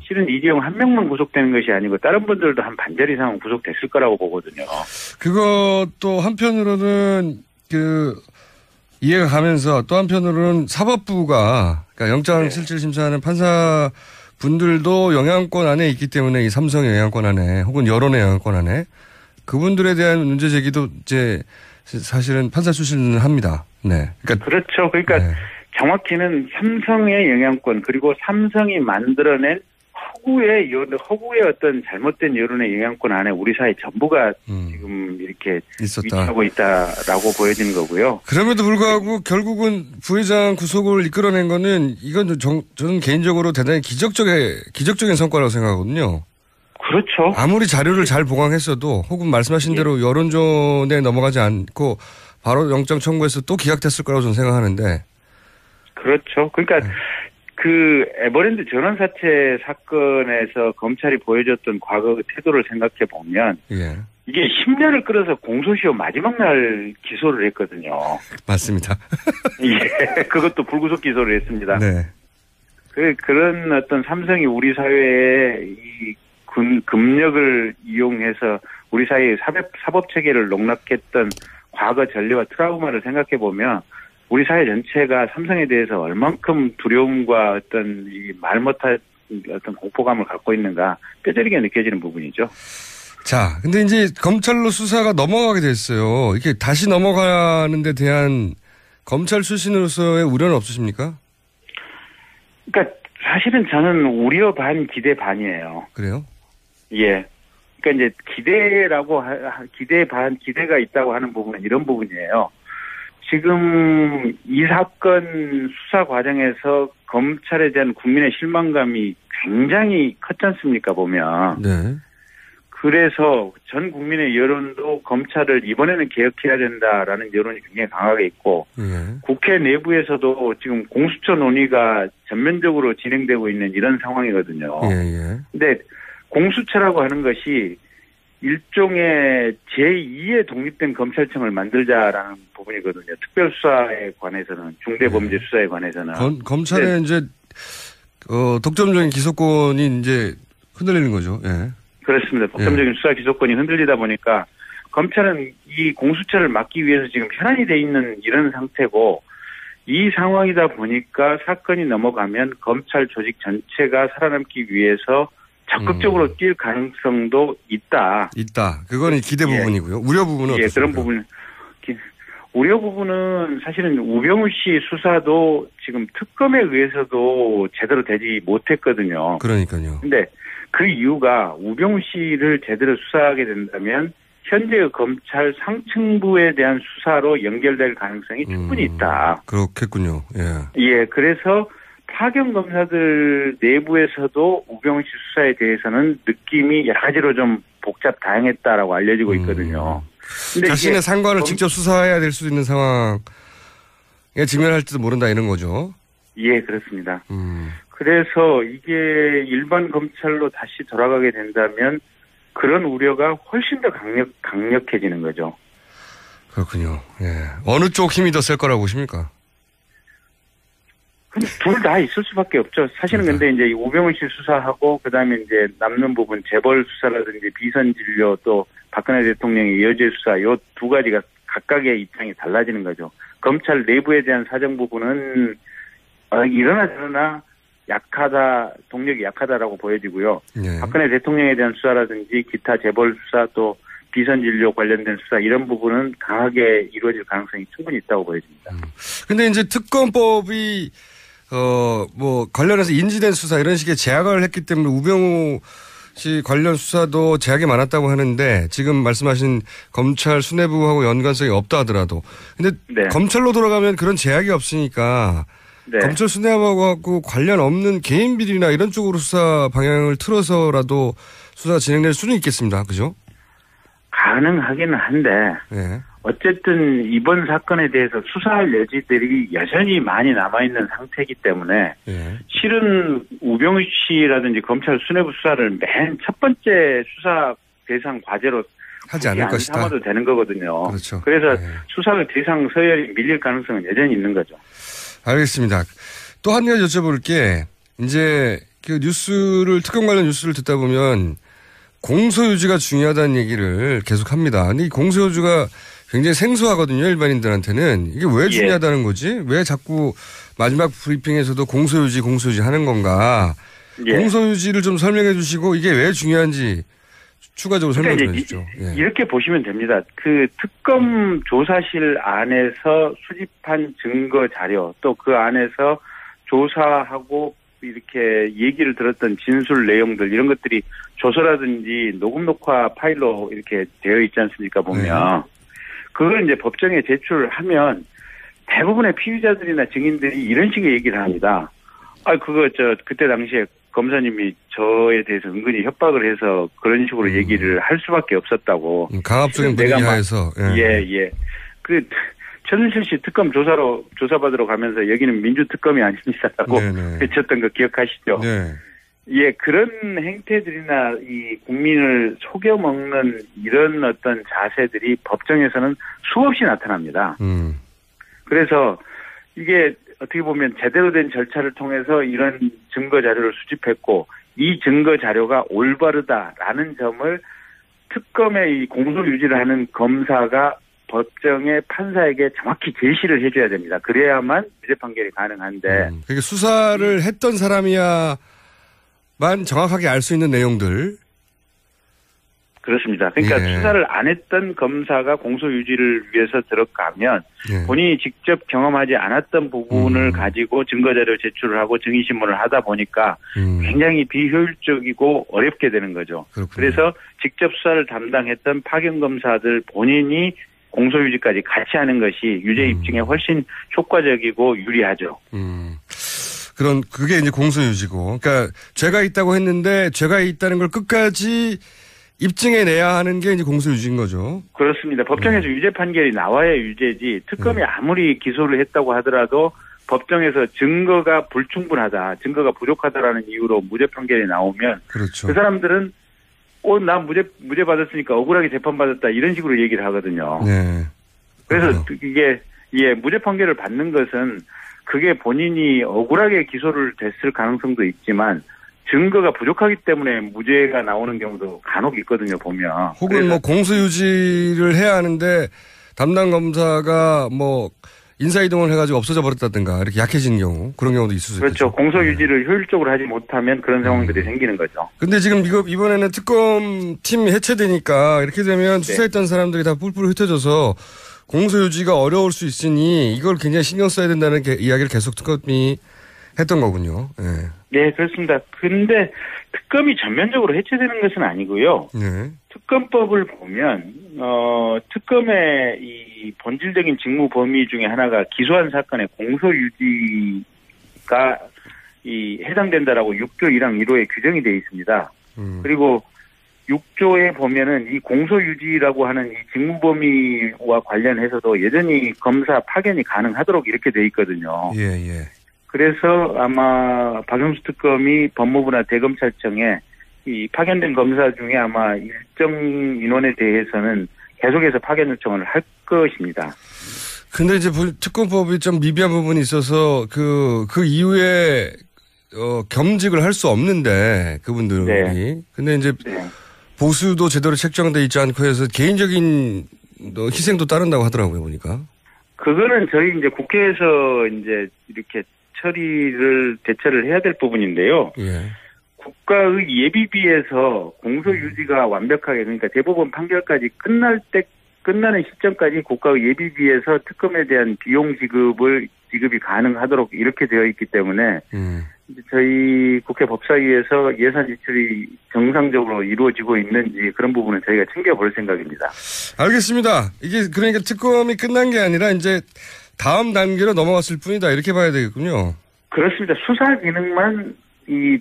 실은 이재용 한 명만 구속되는 것이 아니고 다른 분들도 한 반절 이상은 구속됐을 거라고 보거든요. 그것도 한편으로는 이해가 가면서 또 한편으로는 사법부가 그러니까 영장 실질 심사하는 판사 분들도 영향권 안에 있기 때문에 이 삼성의 영향권 안에 혹은 여론의 영향권 안에 그분들에 대한 문제 제기도 이제 사실은 판사 출신은 합니다. 네. 그러니까 그렇죠. 그러니까 정확히는 삼성의 영향권 그리고 삼성이 만들어낸 허구의 어떤 잘못된 여론의 영향권 안에 우리 사회 전부가 지금 이렇게 위치하고 있다라고 보여지는 거고요. 그럼에도 불구하고 결국은 부회장 구속을 이끌어낸 거는 이건 저는 개인적으로 대단히 기적적인 성과라고 생각하거든요. 그렇죠. 아무리 자료를 잘 보강했어도 혹은 말씀하신 대로 여론전에 넘어가지 않고 바로 영장 청구해서 또 기각됐을 거라고 저는 생각하는데. 그렇죠. 그러니까 그 에버랜드 전원 사채 사건에서 검찰이 보여줬던 과거의 태도를 생각해 보면 이게 10년을 끌어서 공소시효 마지막 날 기소를 했거든요. 맞습니다. 예, 그것도 불구속 기소를 했습니다. 네. 그런 어떤 삼성이 우리 사회에 이 금력을 이용해서 우리 사회의 사법 체계를 농락했던 과거 전례와 트라우마를 생각해 보면 우리 사회 전체가 삼성에 대해서 얼만큼 두려움과 어떤 말 못할 어떤 공포감을 갖고 있는가 뼈저리게 느껴지는 부분이죠. 자, 근데 이제 검찰로 수사가 넘어가게 됐어요. 이렇게 다시 넘어가는 데 대한 검찰 출신으로서의 우려는 없으십니까? 그러니까 사실은 저는 우려 반 기대 반이에요. 그래요? 예. 그러니까 이제 기대가 있다고 하는 부분은 이런 부분이에요. 지금 이 사건 수사 과정에서 검찰에 대한 국민의 실망감이 굉장히 컸지 않습니까, 보면. 네. 그래서 전 국민의 여론도 검찰을 이번에는 개혁해야 된다라는 여론이 굉장히 강하게 있고, 국회 내부에서도 지금 공수처 논의가 전면적으로 진행되고 있는 이런 상황이거든요. 근데 공수처라고 하는 것이 일종의 제2의 독립된 검찰청을 만들자라는 부분이거든요. 특별수사에 관해서는, 중대범죄수사에 관해서는. 검찰의 이제, 독점적인 기소권이 이제 흔들리는 거죠. 예. 그렇습니다. 독점적인 수사 기소권이 흔들리다 보니까 검찰은 이 공수처를 막기 위해서 지금 현안이 돼 있는 이런 상태고 이 상황이다 보니까 사건이 넘어가면 검찰 조직 전체가 살아남기 위해서 적극적으로 뛸 가능성도 있다. 그건 기대 부분이고요. 우려 부분은 어떻습니까? 그런 부분. 우려 부분은 사실은 우병우 씨 수사도 지금 특검에 의해서도 제대로 되지 못했거든요. 그러니까요. 근데 그 이유가 우병우 씨를 제대로 수사하게 된다면 현재의 검찰 상층부에 대한 수사로 연결될 가능성이 충분히 있다. 그렇겠군요. 예, 그래서 파견 검사들 내부에서도 우병우 씨 수사에 대해서는 느낌이 여러 가지로 좀 복잡 다양했다라고 알려지고 있거든요. 근데 자신의 상관을 직접 수사해야 될 수 있는 상황에 직면할지도 모른다 이런 거죠. 예, 그렇습니다. 그래서 이게 일반 검찰로 다시 돌아가게 된다면 그런 우려가 훨씬 더 강력해지는 거죠. 그렇군요. 예. 어느 쪽 힘이 더 셀 거라고 보십니까? 둘 다 있을 수밖에 없죠. 사실은 근데 이제 우병우 씨 수사하고 그다음에 이제 남는 부분 재벌 수사라든지 비선 진료 또 박근혜 대통령의 여죄 수사 요 두 가지가 각각의 입장이 달라지는 거죠. 검찰 내부에 대한 사정 부분은 이러나 저러나 약하다, 동력이 약하다라고 보여지고요. 네. 박근혜 대통령에 대한 수사라든지 기타 재벌 수사 또 비선 진료 관련된 수사 이런 부분은 강하게 이루어질 가능성이 충분히 있다고 보여집니다. 근데 이제 특검법이 뭐 관련해서 인지된 수사 이런 식의 제약을 했기 때문에 우병우 씨 관련 수사도 제약이 많았다고 하는데 지금 말씀하신 검찰 수뇌부하고 연관성이 없다 하더라도 근데 네. 검찰로 돌아가면 그런 제약이 없으니까 네. 검찰 수뇌부하고 관련 없는 개인 비리나 이런 쪽으로 수사 방향을 틀어서라도 수사가 진행될 수는 있겠습니다. 그죠? 가능하기는 한데 네. 어쨌든 이번 사건에 대해서 수사할 여지들이 여전히 많이 남아있는 상태이기 때문에 네. 실은 우병우 씨라든지 검찰 수뇌부 수사를 맨 첫 번째 수사 대상 과제로 하지 않을 것이다. 삼아도 되는 거거든요. 그렇죠. 그래서 네. 수사의 대상 서열이 밀릴 가능성은 여전히 있는 거죠. 알겠습니다. 또 한 가지 여쭤볼 게 이제 그 특검 관련 뉴스를 듣다 보면 공소유지가 중요하다는 얘기를 계속 합니다. 근데 이 공소유지가 굉장히 생소하거든요. 일반인들한테는. 이게 왜 중요하다는 거지? 왜 자꾸 마지막 브리핑에서도 공소유지 하는 건가? 예. 공소유지를 좀 설명해 주시고 이게 왜 중요한지 추가적으로 설명해 주시죠. 예. 이렇게 보시면 됩니다. 그 특검 조사실 안에서 수집한 증거 자료 또 그 안에서 조사하고 이렇게 얘기를 들었던 진술 내용들 이런 것들이 조서라든지 녹음 녹화 파일로 이렇게 되어 있지 않습니까 보면 그걸 이제 법정에 제출하면 대부분의 피의자들이나 증인들이 이런 식의 얘기를 합니다. 그때 당시에 검사님이 저에 대해서 은근히 협박을 해서 그런 식으로 얘기를 할 수밖에 없었다고. 강압적인 분위기 하에서. 예. 최순실 씨 특검 조사받으러 가면서 여기는 민주특검이 아닙니다라고 외쳤던 거 기억하시죠? 네. 예, 그런 행태들이나 이 국민을 속여먹는 이런 어떤 자세들이 법정에서는 수없이 나타납니다. 그래서 이게 어떻게 보면 제대로 된 절차를 통해서 이런 증거 자료를 수집했고 이 증거 자료가 올바르다라는 점을 특검의 이 공소 유지를 하는 검사가 법정의 판사에게 정확히 제시를 해줘야 됩니다. 그래야만 유죄 판결이 가능한데. 그러니까 수사를 했던 사람이야만 정확하게 알 수 있는 내용들. 그렇습니다. 그러니까 수사를 안 했던 검사가 공소유지를 위해서 들어가면 본인이 직접 경험하지 않았던 부분을 가지고 증거자료 제출을 하고 증인신문을 하다 보니까 굉장히 비효율적이고 어렵게 되는 거죠. 그렇군요. 그래서 직접 수사를 담당했던 파견검사들 본인이 공소유지까지 같이 하는 것이 유죄 입증에 훨씬 효과적이고 유리하죠. 그게 이제 공소유지고. 그러니까 죄가 있다고 했는데 죄가 있다는 걸 끝까지 입증해내야 하는 게 이제 공소유지인 거죠. 그렇습니다. 법정에서 유죄 판결이 나와야 유죄지 특검이 아무리 기소를 했다고 하더라도 법정에서 증거가 불충분하다, 증거가 부족하다라는 이유로 무죄 판결이 나오면 그렇죠. 그 사람들은 나 무죄 받았으니까 억울하게 재판받았다 이런 식으로 얘기를 하거든요. 네. 그래서 이게 무죄 판결을 받는 것은 그게 본인이 억울하게 기소를 됐을 가능성도 있지만 증거가 부족하기 때문에 무죄가 나오는 경우도 간혹 있거든요, 보면. 혹은 공소유지를 해야 하는데 담당 검사가 인사이동을 해가지고 없어져 버렸다든가 이렇게 약해진 경우 그런 경우도 있을 수 있죠. 그렇죠. 공소유지를 효율적으로 하지 못하면 그런 상황들이 생기는 거죠. 근데 지금 이번에는 특검팀이 해체되니까 이렇게 되면 수사했던 사람들이 다 뿔뿔 흩어져서 공소유지가 어려울 수 있으니 이걸 굉장히 신경 써야 된다는 이야기를 계속 특검이 했던 거군요. 네, 그렇습니다. 근데 특검이 전면적으로 해체되는 것은 아니고요. 특검법을 보면 특검의 이 본질적인 직무 범위 중에 하나가 기소한 사건의 공소유지가 해당된다라고 6조 1항 1호에 규정이 되어 있습니다. 그리고 6조에 보면은 이 공소유지라고 하는 이 직무 범위와 관련해서도 여전히 검사 파견이 가능하도록 이렇게 되어 있거든요. 예. 그래서 아마 박영수 특검이 법무부나 대검찰청에 이 파견된 검사 중에 아마 일정 인원에 대해서는 계속해서 파견 요청을 할 것입니다. 근데 이제 특검법이 좀 미비한 부분이 있어서 그 이후에 겸직을 할 수 없는데 그분들이. 네. 근데 이제 네. 보수도 제대로 책정돼 있지 않고 해서 개인적인 희생도 따른다고 하더라고요, 보니까. 그거는 저희 이제 국회에서 이제 이렇게 대처를 해야 될 부분인데요. 예. 국가의 예비비에서 공소 유지가 완벽하게, 그러니까 대법원 판결까지 끝나는 시점까지 국가의 예비비에서 특검에 대한 비용 지급이 가능하도록 이렇게 되어 있기 때문에 저희 국회 법사위에서 예산 지출이 정상적으로 이루어지고 있는지 그런 부분은 저희가 챙겨볼 생각입니다. 알겠습니다. 이게 그러니까 특검이 끝난 게 아니라 이제 다음 단계로 넘어갔을 뿐이다 이렇게 봐야 되겠군요. 그렇습니다. 수사 기능만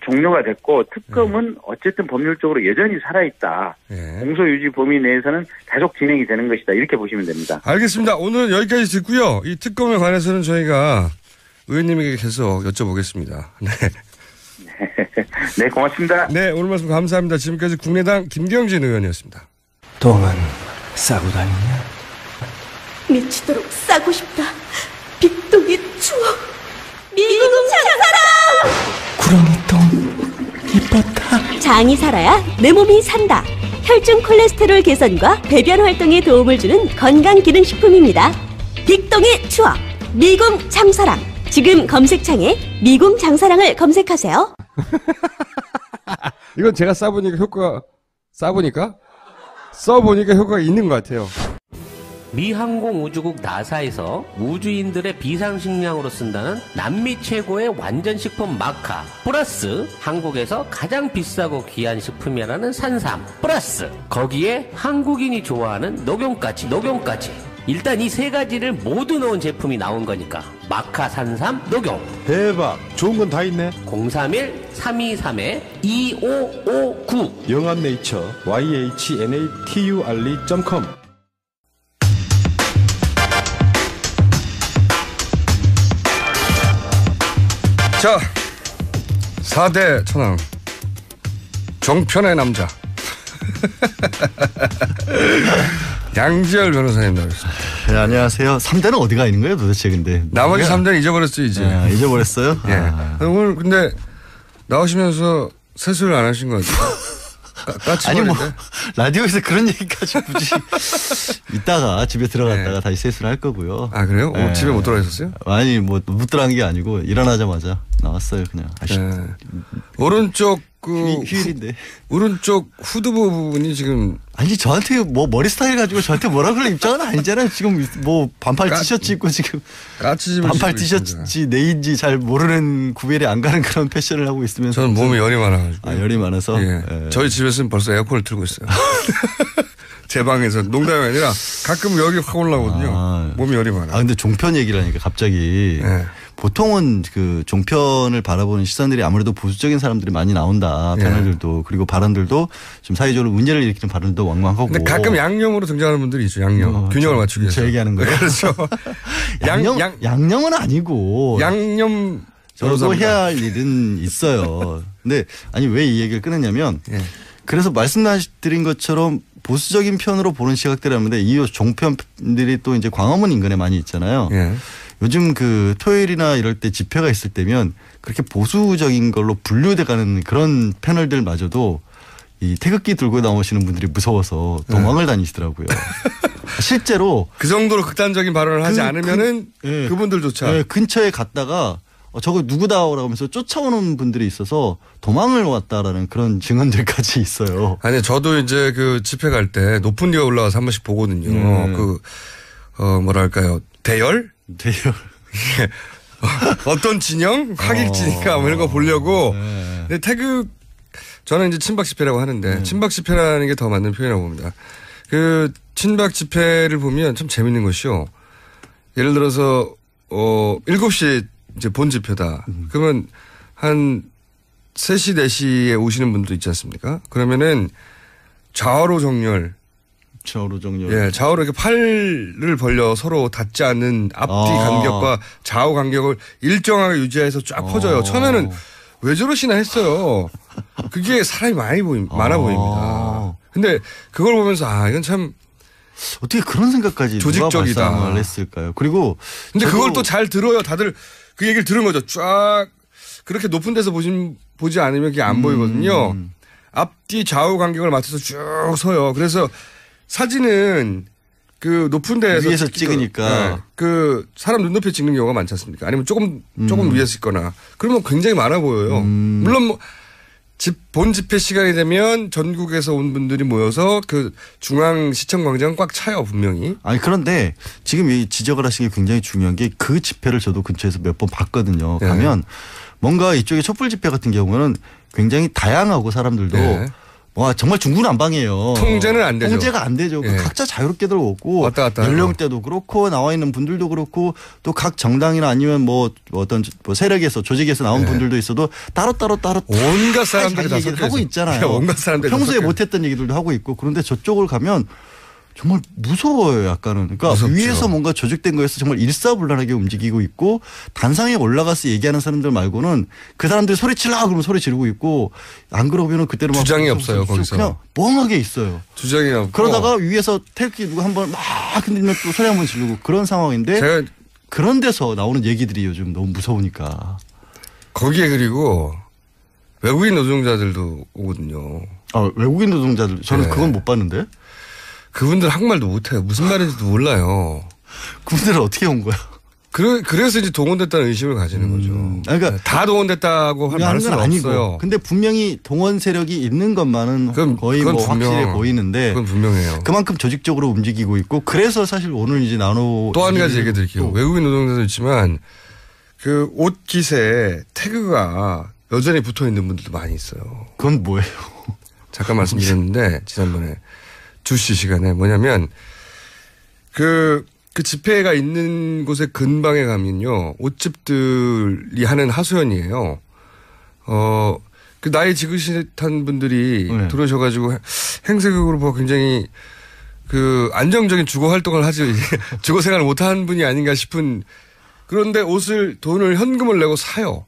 종료가 됐고 특검은 어쨌든 법률적으로 여전히 살아있다. 공소 유지 범위 내에서는 계속 진행이 되는 것이다. 이렇게 보시면 됩니다. 알겠습니다. 오늘 여기까지 듣고요. 이 특검에 관해서는 저희가 의원님에게 계속 여쭤보겠습니다. 네. 네, 고맙습니다. 네, 오늘 말씀 감사합니다. 지금까지 국민의당 김경진 의원이었습니다. 똥은 싸고 다니냐? 미치도록 싸고 싶다. 빅똥의 추억. 미궁 장사랑! 구렁이 똥 이뻤다. 장이 살아야 내 몸이 산다. 혈중 콜레스테롤 개선과 배변 활동에 도움을 주는 건강기능식품입니다. 빅똥의 추억. 미궁 장사랑. 지금 검색창에 미궁 장사랑을 검색하세요. 이건 제가 써보니까 효과가 있는 것 같아요. 미 항공우주국 나사에서 우주인들의 비상식량으로 쓴다는 남미 최고의 완전식품 마카 플러스 한국에서 가장 비싸고 귀한 식품이라는 산삼 플러스 거기에 한국인이 좋아하는 녹용까지 일단 이 세 가지를 모두 넣은 제품이 나온 거니까 마카 산삼 녹용 대박 좋은 건 다 있네. 031-323-2559 영한네이처 yhnatuRE.com 자, 4대 천왕 정편의 남자 양지열 변호사님 나오셨습니다. 네, 안녕하세요. 3대는 어디가 있는 거예요 도대체 근데? 나머지 3대는 잊어버렸어요 이제. 잊어버렸어요? 예. 오늘 근데 나오시면서 세수를 안 하신 것 같아요. 아니 뭐 라디오에서 그런 얘기까지 굳이 이따가 집에 들어갔다가 다시 세수를 할 거고요. 아 그래요? 집에 못 들어가셨어요? 아니 뭐 못 들어간 게 아니고 일어나자마자 나왔어요 그냥. 오른쪽 휴일인데 오른쪽 후두부 부분이 지금 아니 저한테 뭐 머리 스타일 가지고 저한테 뭐라 그럴 입장은 아니잖아요. 지금 뭐 반팔 티셔츠 입고 지금 반팔 티셔츠인지 네인지 잘 모르는 구별이 안 가는 그런 패션을 하고 있으면서 저는 몸에 열이 많아가지고 열이 많아서 저희 집에서는 벌써 에어컨을 틀고 있어요. 제 방에서 농담이 아니라 가끔 여기 확 올라오거든요. 몸이 열이 많아. 근데 종편 얘기를 하니까 갑자기 보통은 그 종편을 바라보는 시선들이 아무래도 보수적인 사람들이 많이 나온다. 패널들도 그리고 발언들도 좀 사회적으로 문제를 일으키는 발언도 왕왕하고. 근데 가끔 양념으로 등장하는 분들이 있죠. 양념. 균형을 맞추기 위해서. 저 얘기하는 거예요? 그렇죠. 양념은 아니고. 양념. 저도 해야 할 일은 있어요. 근데 아니 왜 이 얘기를 꺼냈냐면 그래서 말씀드린 것처럼 보수적인 편으로 보는 시각들이 있는데 이 종편들이 또 이제 광화문 인근에 많이 있잖아요. 요즘 그 토요일이나 이럴 때 집회가 있을 때면 그렇게 보수적인 걸로 분류돼 가는 그런 패널들마저도 이 태극기 들고 나오시는 분들이 무서워서 도망을 다니시더라고요. 실제로 그 정도로 극단적인 발언을 하지 않으면은 그분들조차 근처에 갔다가 저거 누구다라고 하면서 쫓아오는 분들이 있어서 도망을 왔다라는 그런 증언들까지 있어요. 아니 저도 이제 그 집회 갈 때 높은 데가 올라가서 한 번씩 보거든요. 뭐랄까요 대열? 어떤 진영? 확일지니까 뭐 이런 거 보려고. 근데 저는 이제 친박 집회라고 하는데 친박 집회라는 게 더 맞는 표현이라고 봅니다. 그 친박 집회를 보면 참 재밌는 것이요. 예를 들어서 7시에 이제 본 집회다. 그러면 한 3시, 4시에 오시는 분도 있지 않습니까? 그러면은 좌우로 정렬 좌우로 정렬. 예, 좌우로 이렇게 팔을 벌려 서로 닿지 않는 앞뒤 간격과 좌우 간격을 일정하게 유지해서 쫙 퍼져요. 처음에는 왜 저러시나 했어요. 그게 사람이 많아 보입니다. 근데 그걸 보면서 이건 참 어떻게 그런 생각까지 조직적이다. 누가 발상을 했을까요? 그리고 근데 그걸 또 잘 들어요. 다들 그 얘기를 들은 거죠. 쫙 그렇게 높은 데서 보지 않으면 그게 안 보이거든요. 앞뒤 좌우 간격을 맞춰서 쭉 서요. 그래서 사진은 그 높은 데에서 위에서 찍으니까 그 사람 눈높이에 찍는 경우가 많지 않습니까? 아니면 조금 위에서 찍거나 그러면 굉장히 많아 보여요. 물론 뭐 본 집회 시간이 되면 전국에서 온 분들이 모여서 그 중앙 시청 광장 꽉 차요 분명히. 아니 그런데 지금 이 지적을 하신 게 굉장히 중요한 게 그 집회를 저도 근처에서 몇 번 봤거든요. 네. 가면 뭔가 이쪽에 촛불 집회 같은 경우는 굉장히 다양하고 사람들도 네. 와 정말 중구난방이에요. 통제는 안 되죠. 통제가 안 되죠. 예. 각자 자유롭게들 오고 왔다 갔다 연령대도 그렇고 나와 있는 분들도 그렇고 또 각 정당이나 아니면 뭐 어떤 뭐 세력에서 조직에서 나온 분들도 있어도 따로 온갖 사람들이 다 얘기를 하고 있잖아요. 온갖 사람들이 평소에 못했던 얘기들도 하고 있고 그런데 저쪽을 가면 정말 무서워요, 약간은. 그러니까 무섭죠. 위에서 뭔가 조직된 거에서 정말 일사불란하게 움직이고 있고 단상에 올라가서 얘기하는 사람들 말고는 그 사람들이 소리치라 그러면 소리 지르고 있고 안 그러면은 그때는 막 주장이 없어요, 거기서. 그냥 멍하게 있어요. 주장이 없고. 그러다가 위에서 태극기 누가 한번 막 흔들면 또 소리 한번 지르고 그런 상황인데 그런 데서 나오는 얘기들이 요즘 너무 무서우니까. 거기에 그리고 외국인 노동자들도 오거든요. 외국인 노동자들 저는 그건 못 봤는데. 그분들 한국말도 못해요. 무슨 말인지도 몰라요. 그분들은 어떻게 온 거야? 그래서 이제 동원됐다는 의심을 가지는 거죠. 그러니까 다 동원됐다고 할 수는 없어요. 근데 분명히 동원 세력이 있는 것만은 거의 뭐 확실해 보이는데 그건 분명해요. 그만큼 조직적으로 움직이고 있고 그래서 사실 오늘 이제 또 한 가지 얘기 드릴게요. 외국인 노동자도 있지만 그 옷 깃에 태그가 여전히 붙어 있는 분들도 많이 있어요. 그건 뭐예요? 잠깐 말씀드렸는데 지난번에 주시 시간에 뭐냐면 그 집회가 있는 곳의 근방에 가면요 옷집들이 하는 하소연이에요. 그 나이 지긋한 분들이 들어오셔가지고 행세극으로 굉장히 그 안정적인 주거 활동을 하지 주거 생활을 못하는 분이 아닌가 싶은. 그런데 돈을 현금을 내고 사요.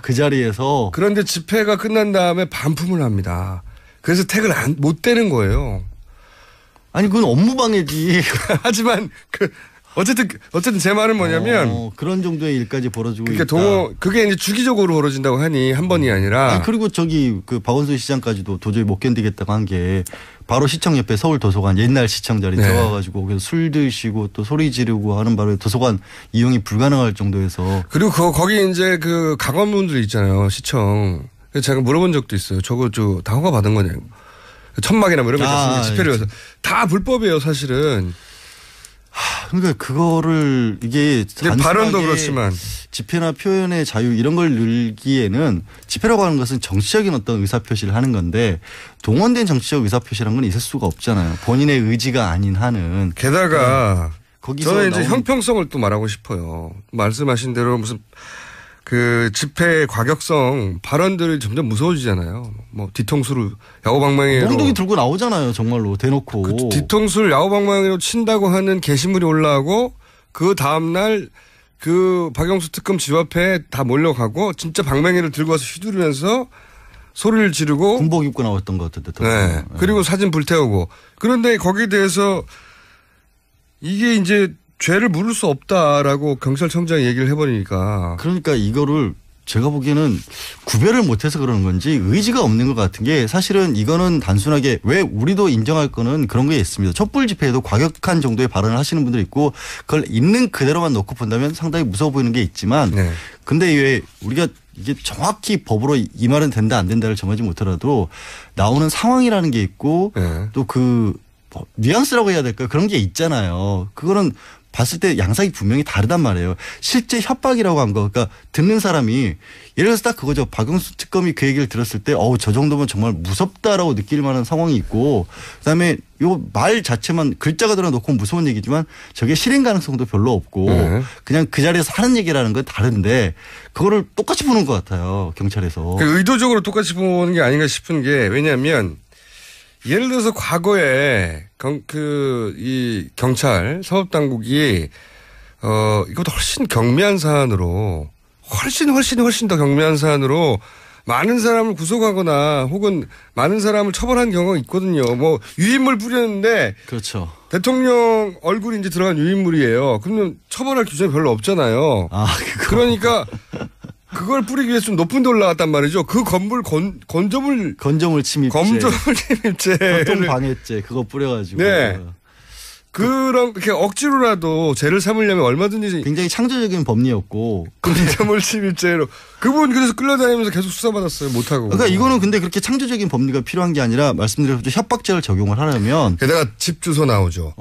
그 자리에서. 그런데 집회가 끝난 다음에 반품을 합니다. 그래서 태그를 못 떼는 거예요. 아니 그건 업무방해지. 하지만 어쨌든 제 말은 뭐냐면 그런 정도의 일까지 벌어지고 그러니까 있다. 그게 이제 주기적으로 벌어진다고 하니 한 번이 아니라. 그리고 그 박원순 시장까지도 도저히 못 견디겠다고 한 게 바로 시청 옆에 서울 도서관 옛날 시청 자리 들어가가지고 그래서 술 드시고 또 소리 지르고 하는 바람에 도서관 이용이 불가능할 정도에서. 그리고 거기 이제 그 강원분들 있잖아요 시청. 제가 물어본 적도 있어요. 저거 다 허가 받은 거냐고. 천막이나 뭐 이런 거 있잖아요. 집회를 위해서. 다 불법이에요, 사실은. 그러니까 그거를 이게 발언도 그렇지만 집회나 표현의 자유 이런 걸 늘기에는 집회라고 하는 것은 정치적인 어떤 의사표시를 하는 건데 동원된 정치적 의사표시라는 건 있을 수가 없잖아요. 본인의 의지가 아닌 한은. 게다가 거기서 저는 이제 형평성을 또 말하고 싶어요. 말씀하신 대로 무슨 그 집회의 과격성 발언들이 점점 무서워지잖아요. 뭐 뒤통수를 야구방망이로 몽둥이 들고 나오잖아요. 정말로 대놓고. 그 뒤통수를 야구방망이로 친다고 하는 게시물이 올라오고 그 다음날 그 박영수 특검 집 앞에 다 몰려가고 진짜 방망이를 들고 와서 휘두르면서 소리를 지르고 군복 입고 나왔던 것 같은데. 네. 그리고 사진 불태우고. 그런데 거기에 대해서 이게 이제 죄를 물을 수 없다라고 경찰청장이 얘기를 해버리니까. 그러니까 이거를 제가 보기에는 구별을 못해서 그러는 건지 의지가 없는 것 같은 게 사실은 이거는 단순하게 왜 우리도 인정할 거는 그런 게 있습니다. 촛불 집회에도 과격한 정도의 발언을 하시는 분들이 있고 그걸 있는 그대로만 놓고 본다면 상당히 무서워 보이는 게 있지만 근데 왜 우리가 이게 정확히 법으로 이 말은 된다 안 된다를 정하지 못하더라도 나오는 상황이라는 게 있고 또 그 뉘앙스라고 해야 될까요? 그런 게 있잖아요. 그거는 봤을 때 양상이 분명히 다르단 말이에요. 실제 협박이라고 한 거. 그러니까 듣는 사람이 예를 들어서 딱 그거죠. 박영수 특검이 그 얘기를 들었을 때 저 정도면 정말 무섭다라고 느낄 만한 상황이 있고 그다음에 요 말 자체만 글자가 들어놓고 무서운 얘기지만 저게 실행 가능성도 별로 없고 그냥 그 자리에서 하는 얘기라는 건 다른데 그거를 똑같이 보는 것 같아요. 경찰에서. 의도적으로 똑같이 보는 게 아닌가 싶은 게 왜냐하면 예를 들어서 과거에 이 경찰 사법당국이 이것보다 훨씬 경미한 사안으로 훨씬 더 경미한 사안으로 많은 사람을 구속하거나 혹은 많은 사람을 처벌한 경우가 있거든요. 뭐 유인물 뿌렸는데 그렇죠. 대통령 얼굴이 이제 들어간 유인물이에요. 그러면 처벌할 규정이 별로 없잖아요. 그러니까 그걸 뿌리기 위해서 좀 높은 데 올라갔단 말이죠. 그 건물 건조물 침입죄. 교통방해죄 그거 뿌려가지고. 네. 그렇게 억지로라도 죄를 삼으려면 얼마든지. 굉장히 창조적인 법리였고. 건조물 침입죄로. 그분 그래서 끌려다니면서 계속 수사받았어요. 못하고. 그러니까 이거는 근데 그렇게 창조적인 법리가 필요한 게 아니라 말씀드린 협박죄를 적용을 하려면. 게다가 집 주소 나오죠.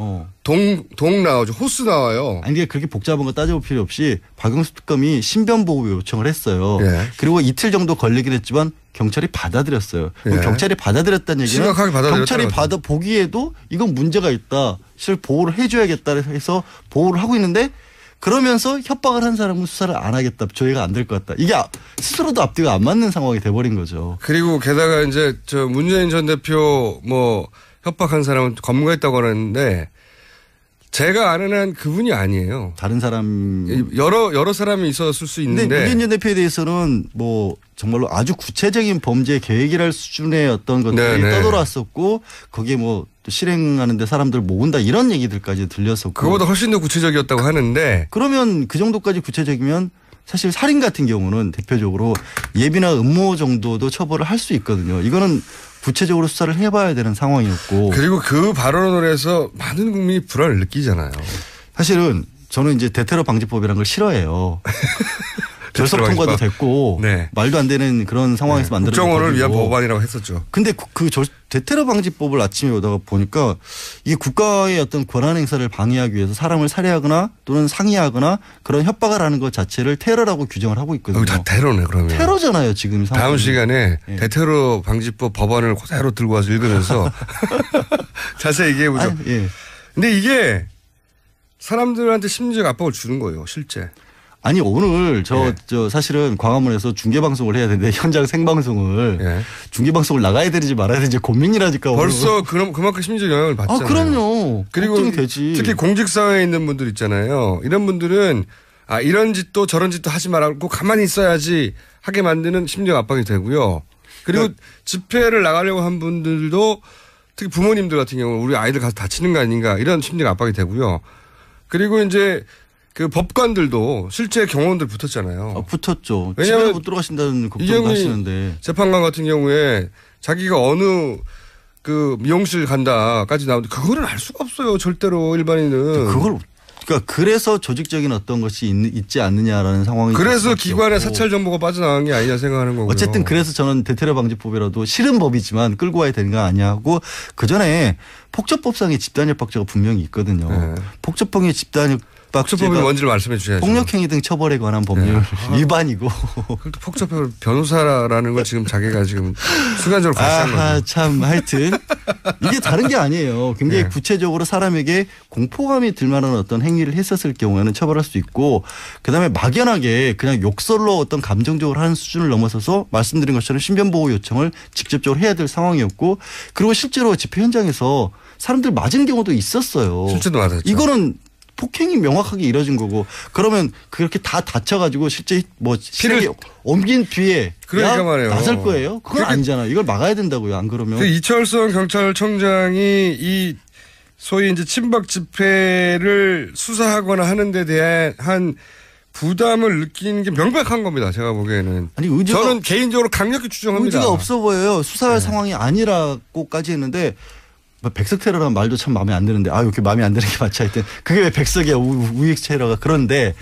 동 나오죠. 호수 나와요. 아니, 이게 그렇게 복잡한 거 따져볼 필요 없이 박영수 특검이 신변보호 요청을 했어요. 예. 그리고 이틀 정도 걸리긴 했지만 경찰이 받아들였어요. 예. 경찰이 받아들였다는 얘기는 심각하게 경찰이 보기에도 이건 문제가 있다. 실 보호를 해줘야겠다 해서 보호를 하고 있는데 그러면서 협박을 한 사람은 수사를 안 하겠다. 조회가 안 될 것 같다. 이게 스스로도 앞뒤가 안 맞는 상황이 돼버린 거죠. 그리고 게다가 이제 문재인 전 대표 협박한 사람은 검거했다고 하는데 제가 아는 한 그분이 아니에요. 다른 사람. 여러 사람이 있었을 수 있는데. 근데 문재인 전 대표에 대해서는 정말로 아주 구체적인 범죄 계획이랄 수준의 어떤 것들이 떠돌았었고 거기에 또 실행하는데 사람들 모은다 이런 얘기들까지 들렸었고. 그거보다 훨씬 더 구체적이었다고 하는데. 그러면 그 정도까지 구체적이면 사실 살인 같은 경우는 대표적으로 예비나 음모 정도도 처벌을 할 수 있거든요. 이거는 구체적으로 수사를 해봐야 되는 상황이었고. 그리고 그 발언을 해서 많은 국민이 불안을 느끼잖아요. 사실은 저는 이제 대테러 방지법이라는 걸 싫어해요. 결석 통과도 됐고 말도 안 되는 그런 상황에서 만들어진 국정원을 위한 법안이라고 했었죠. 근데 그 대테러 방지법을 아침에 오다가 보니까 이게 국가의 어떤 권한 행사를 방해하기 위해서 사람을 살해하거나 또는 상해하거나 그런 협박을 하는 것 자체를 테러라고 규정을 하고 있거든요. 다 테러네 그러면. 테러잖아요 지금 상황이. 다음 시간에 대테러 방지법 법안을 그대로 들고 와서 읽으면서 자세히 얘기해보죠. 근데 이게 사람들한테 심리적 압박을 주는 거예요 실제. 아니 오늘 사실은 광화문에서 중계방송을 해야 되는데 현장 생방송을 중계방송을 나가야 되는지 말아야 되는지 고민이라니까. 벌써 그만큼 심리적 영향을 받잖아요. 그럼요. 그리고 특히 공직사회에 있는 분들 있잖아요. 이런 분들은 이런 짓도 저런 짓도 하지 말고 가만히 있어야지 하게 만드는 심리적 압박이 되고요. 그리고 집회를 나가려고 한 분들도 특히 부모님들 같은 경우는 우리 아이들 가서 다치는 거 아닌가 이런 심리적 압박이 되고요. 그리고 이제 그 법관들도 실제 경호원들 붙었잖아요. 붙었죠. 왜냐하면 못 들어가신다는 걱정도 하시는데. 재판관 같은 경우에 자기가 어느 그 미용실 간다까지 나오는데 그거는 알 수가 없어요. 절대로 일반인은. 그래서 조직적인 어떤 것이 있지 않느냐라는 상황이. 그래서 기관의 사찰 정보가 빠져나간 게 아니냐 생각하는 거고요. 어쨌든 그래서 저는 대테러 방지법이라도 싫은 법이지만 끌고 와야 되는 거 아니야 하고 그 전에 폭처법상의 집단협박죄가 분명히 있거든요. 폭처법의 폭처법이 뭔지를 말씀해 주셔야죠. 폭력행위 등 처벌에 관한 법률 위반이고. 그래도 폭처법 변호사라는 걸 지금 자기가 지금 순간적으로 발생한 거죠. 참 하여튼 이게 다른 게 아니에요. 굉장히 구체적으로 사람에게 공포감이 들 만한 어떤 행위를 했었을 경우에는 처벌할 수 있고 그다음에 막연하게 그냥 욕설로 어떤 감정적으로 하는 수준을 넘어서서 말씀드린 것처럼 신변보호 요청을 직접적으로 해야 될 상황이었고 그리고 실제로 집회 현장에서 사람들 맞은 경우도 있었어요. 실제로 맞았죠. 이거는 폭행이 명확하게 이뤄진 거고 그러면 그렇게 다 다쳐가지고 실제 피를 옮긴 뒤에 그러니까 말이에요. 나설 거예요? 그건 아니잖아요. 이걸 막아야 된다고요. 안 그러면. 이철성 경찰청장이 이 소위 이제 친박 집회를 수사하거나 하는 데 대한 부담을 느끼는 게 명백한 겁니다. 제가 보기에는. 저는 개인적으로 강력히 추정합니다. 의지가 없어 보여요. 수사할 상황이 아니라고까지 했는데 백석 테러라는 말도 참 마음에 안 드는데 이렇게 마음에 안 드는 게 맞지 하여튼 그게 왜 백석이야 우익 테러가 그런데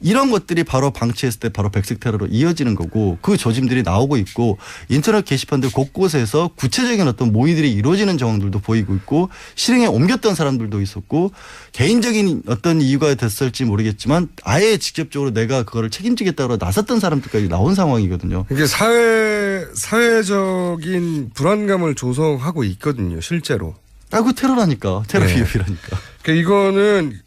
이런 것들이 바로 방치했을 때 바로 백석 테러로 이어지는 거고 그 조짐들이 나오고 있고 인터넷 게시판들 곳곳에서 구체적인 어떤 모의들이 이루어지는 정황들도 보이고 있고 실행에 옮겼던 사람들도 있었고 개인적인 어떤 이유가 됐을지 모르겠지만 아예 직접적으로 내가 그거를 책임지겠다고 나섰던 사람들까지 나온 상황이거든요. 이게 사회적인 불안감을 조성하고 있거든요. 실제로. 그 테러라니까. 테러 위협이라니까. 그러니까 이거는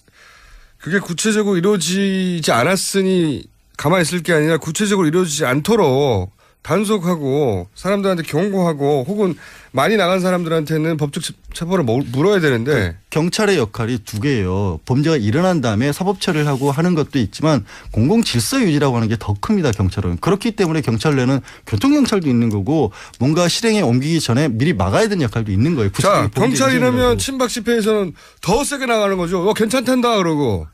그게 구체적으로 이루어지지 않았으니 가만히 있을 게 아니라 구체적으로 이루어지지 않도록 단속하고 사람들한테 경고하고 혹은 많이 나간 사람들한테는 법적 처벌을 물어야 되는데 경찰의 역할이 두 개예요. 범죄가 일어난 다음에 사법 처리를 하고 하는 것도 있지만 공공 질서 유지라고 하는 게 더 큽니다. 경찰은. 그렇기 때문에 경찰 내는 교통경찰도 있는 거고 뭔가 실행에 옮기기 전에 미리 막아야 되는 역할도 있는 거예요. 자, 경찰이라면 친박 집회에서는 더 세게 나가는 거죠. 괜찮단다 그러고.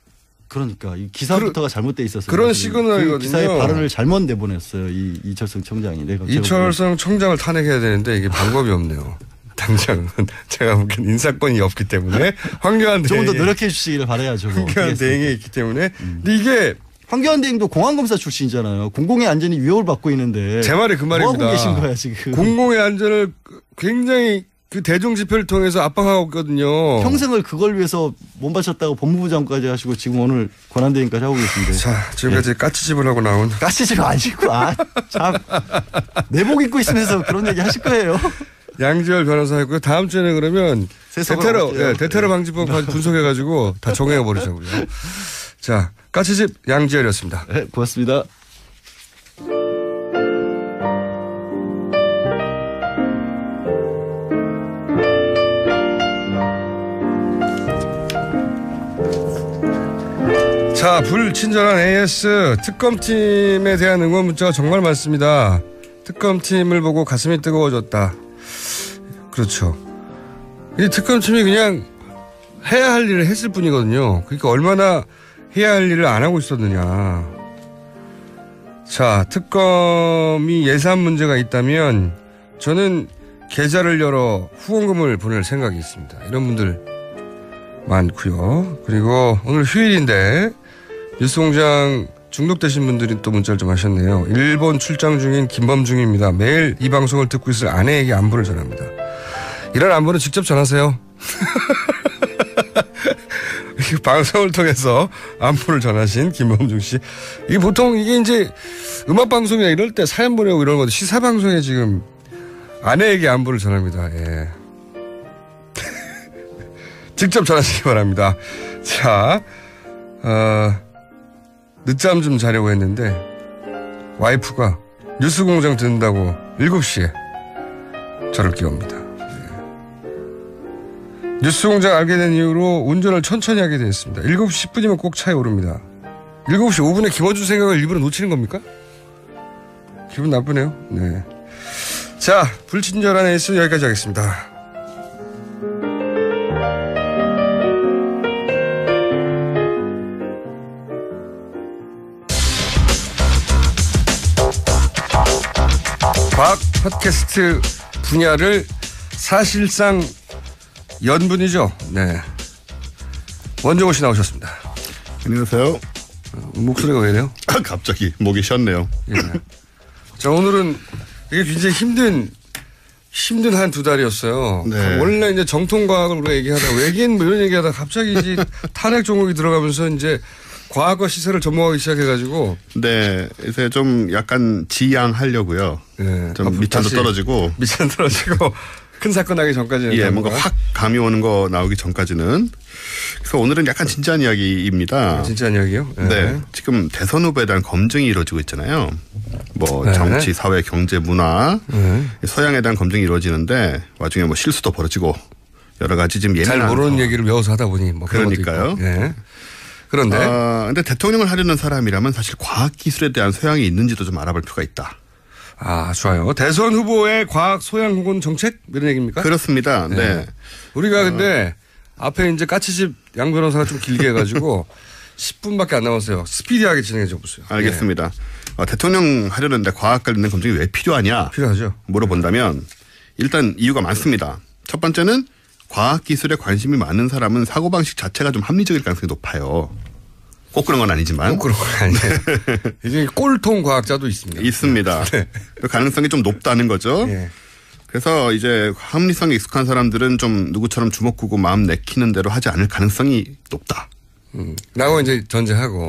그러니까 이 기사부터가 잘못돼 있었어요. 그런 시그널이거든요. 그 기사의 발언을 잘못 내보냈어요. 이철성 청장이. 이철성 청장을 탄핵해야 되는데 이게 방법이 없네요. 당장은 제가 보기엔 인사권이 없기 때문에 황교안 대행 좀 더 노력해 주시기를 바라야죠. 황교안 대행이 있기 때문에. 근데 이게 황교안 대행도 공안검사 출신이잖아요. 공공의 안전이 위협을 받고 있는데 제 말이 그 말입니다. 뭐 하고 계신 거야 지금. 공공의 안전을 굉장히 그 대중 집회를 통해서 압박하고 있거든요. 평생을 그걸 위해서 몸바쳤다고 법무부 장관까지 하시고 지금 오늘 권한대행까지 하고 계신데. 자, 지금까지 까치집을 하고 나온. 까치집 아니고 참 내복 입고 있으면서 그런 얘기 하실 거예요. 양지열 변호사였고요. 다음 주에는 그러면 대테러 방지법 분석해가지고 다 정해가 버리자고요. 자, 까치집 양지열이었습니다. 네, 고맙습니다. 자, 불친절한 AS 특검팀에 대한 응원 문자가 정말 많습니다. 특검팀을 보고 가슴이 뜨거워졌다. 그렇죠. 이 특검팀이 그냥 해야 할 일을 했을 뿐이거든요. 그러니까 얼마나 해야 할 일을 안 하고 있었느냐. 자, 특검이 예산 문제가 있다면 저는 계좌를 열어 후원금을 보낼 생각이 있습니다. 이런 분들 많고요. 그리고 오늘 휴일인데 뉴스공장 중독되신 분들이 또 문자를 좀 하셨네요. 일본 출장 중인 김범중입니다. 매일 이 방송을 듣고 있을 아내에게 안부를 전합니다. 이런 안부는 직접 전하세요. 방송을 통해서 안부를 전하신 김범중 씨. 이게 보통 이게 이제 음악방송이나 이럴 때 사연 보내고 이런 것도 시사방송에 지금 아내에게 안부를 전합니다. 예. 직접 전하시기 바랍니다. 자, 늦잠 좀 자려고 했는데 와이프가 뉴스공장 듣는다고 7시에 저를 깨웁니다. 뉴스공장 알게 된 이후로 운전을 천천히 하게 되었습니다. 7시 10분이면 꼭 차에 오릅니다. 7시 5분에 김어준 생각을 일부러 놓치는 겁니까? 기분 나쁘네요. 네. 자, 불친절한 에이스 여기까지 하겠습니다. 과학 팟캐스트 분야를 사실상 연분이죠. 네. 원종호 씨 나오셨습니다. 안녕하세요. 목소리가 왜 이래요? 갑자기 목이 쉬었네요. 예. 자, 오늘은 이게 굉장히 힘든 한 두 달이었어요. 네. 원래 이제 정통과학을 우리가 얘기하다가 외계인 뭐 이런 얘기하다가 갑자기 이제 탄핵 종목이 들어가면서 이제 과학과 시사를 접목하기 시작해가지고. 네. 이제 좀 약간 지양하려고요. 네. 좀 밑으로 떨어지고. 큰 사건 나기 전까지는. 예, 뭔가 확 감이 오는 거 나오기 전까지는. 그래서 오늘은 약간 진지한 이야기입니다. 진지한 이야기요? 네. 네. 지금 대선 후보에 대한 검증이 이루어지고 있잖아요. 뭐 네. 정치, 사회, 경제, 문화, 서양에 대한 검증이 이루어지는데 와중에 뭐 실수도 벌어지고 여러 가지 지금 예민한. 잘 모르는 얘기를 외워서 하다 보니 뭐 그러니까요. 네. 그런데. 근데 대통령을 하려는 사람이라면 사실 과학기술에 대한 소양이 있는지도 좀 알아볼 필요가 있다. 아, 좋아요. 대선 후보의 과학 소양 혹은 정책? 이런 얘기입니까? 그렇습니다. 네. 우리가 근데 앞에 이제 까치집 양 변호사가 좀 길게 해가지고 10분밖에 안 남았어요. 스피디하게 진행해 줘 보세요. 알겠습니다. 네. 대통령 하려는데 과학 관련된 검증이 왜 필요하냐? 필요하죠. 물어본다면 일단 이유가 많습니다. 첫 번째는 과학기술에 관심이 많은 사람은 사고방식 자체가 좀 합리적일 가능성이 높아요. 꼭 그런 건 아니지만. 꼭 그런 건 아니에요. 이게 꼴통 과학자도 있습니다. 있습니다. 네. 그 가능성이 좀 높다는 거죠. 네. 그래서 이제 합리성에 익숙한 사람들은 좀 누구처럼 주먹구고 마음 내키는 대로 하지 않을 가능성이 높다. 라고 이제 전제하고.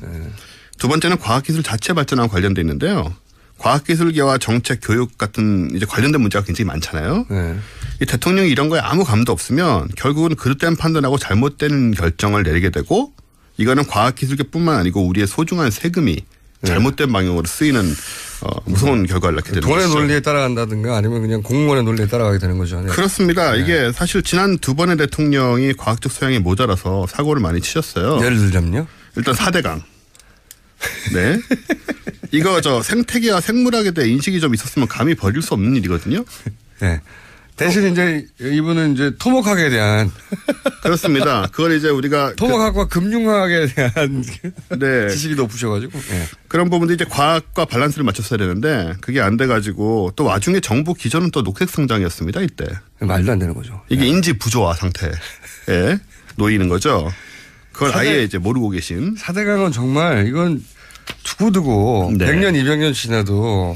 네. 두 번째는 과학기술 자체 발전하고 관련돼 있는데요. 과학기술계와 정책, 교육 같은 이제 관련된 문제가 굉장히 많잖아요. 네. 이 대통령이 이런 거에 아무 감도 없으면 결국은 그릇된 판단하고 잘못된 결정을 내리게 되고 이거는 과학기술계뿐만 아니고 우리의 소중한 세금이 잘못된 방향으로 쓰이는 무서운 결과를 낳게 되는 돈의 것이죠. 논리에 따라간다든가 아니면 그냥 공무원의 논리에 따라가게 되는 거죠. 네. 그렇습니다. 이게 사실 지난 두 번의 대통령이 과학적 소양이 모자라서 사고를 많이 치셨어요. 예를 들자면요? 일단 4대강. 네. 이거 생태계와 생물학에 대해 인식이 좀 있었으면 감히 버릴 수 없는 일이거든요. 네. 대신 이제 이분은 이제 토목학에 대한 그렇습니다. 그걸 이제 우리가 토목학과 금융학에 대한 네. 지식이 높으셔가지고 네. 그런 부분도 이제 과학과 밸런스를 맞췄어야 되는데 그게 안 돼가지고 또 와중에 정부 기조는 또 녹색 성장이었습니다 이때. 말도 안 되는 거죠. 이게 인지 부조화 상태에 놓이는 거죠. 그걸 아예 이제 모르고 계신. 4대강은 정말 이건 두고두고 네. 100년 200년 지나도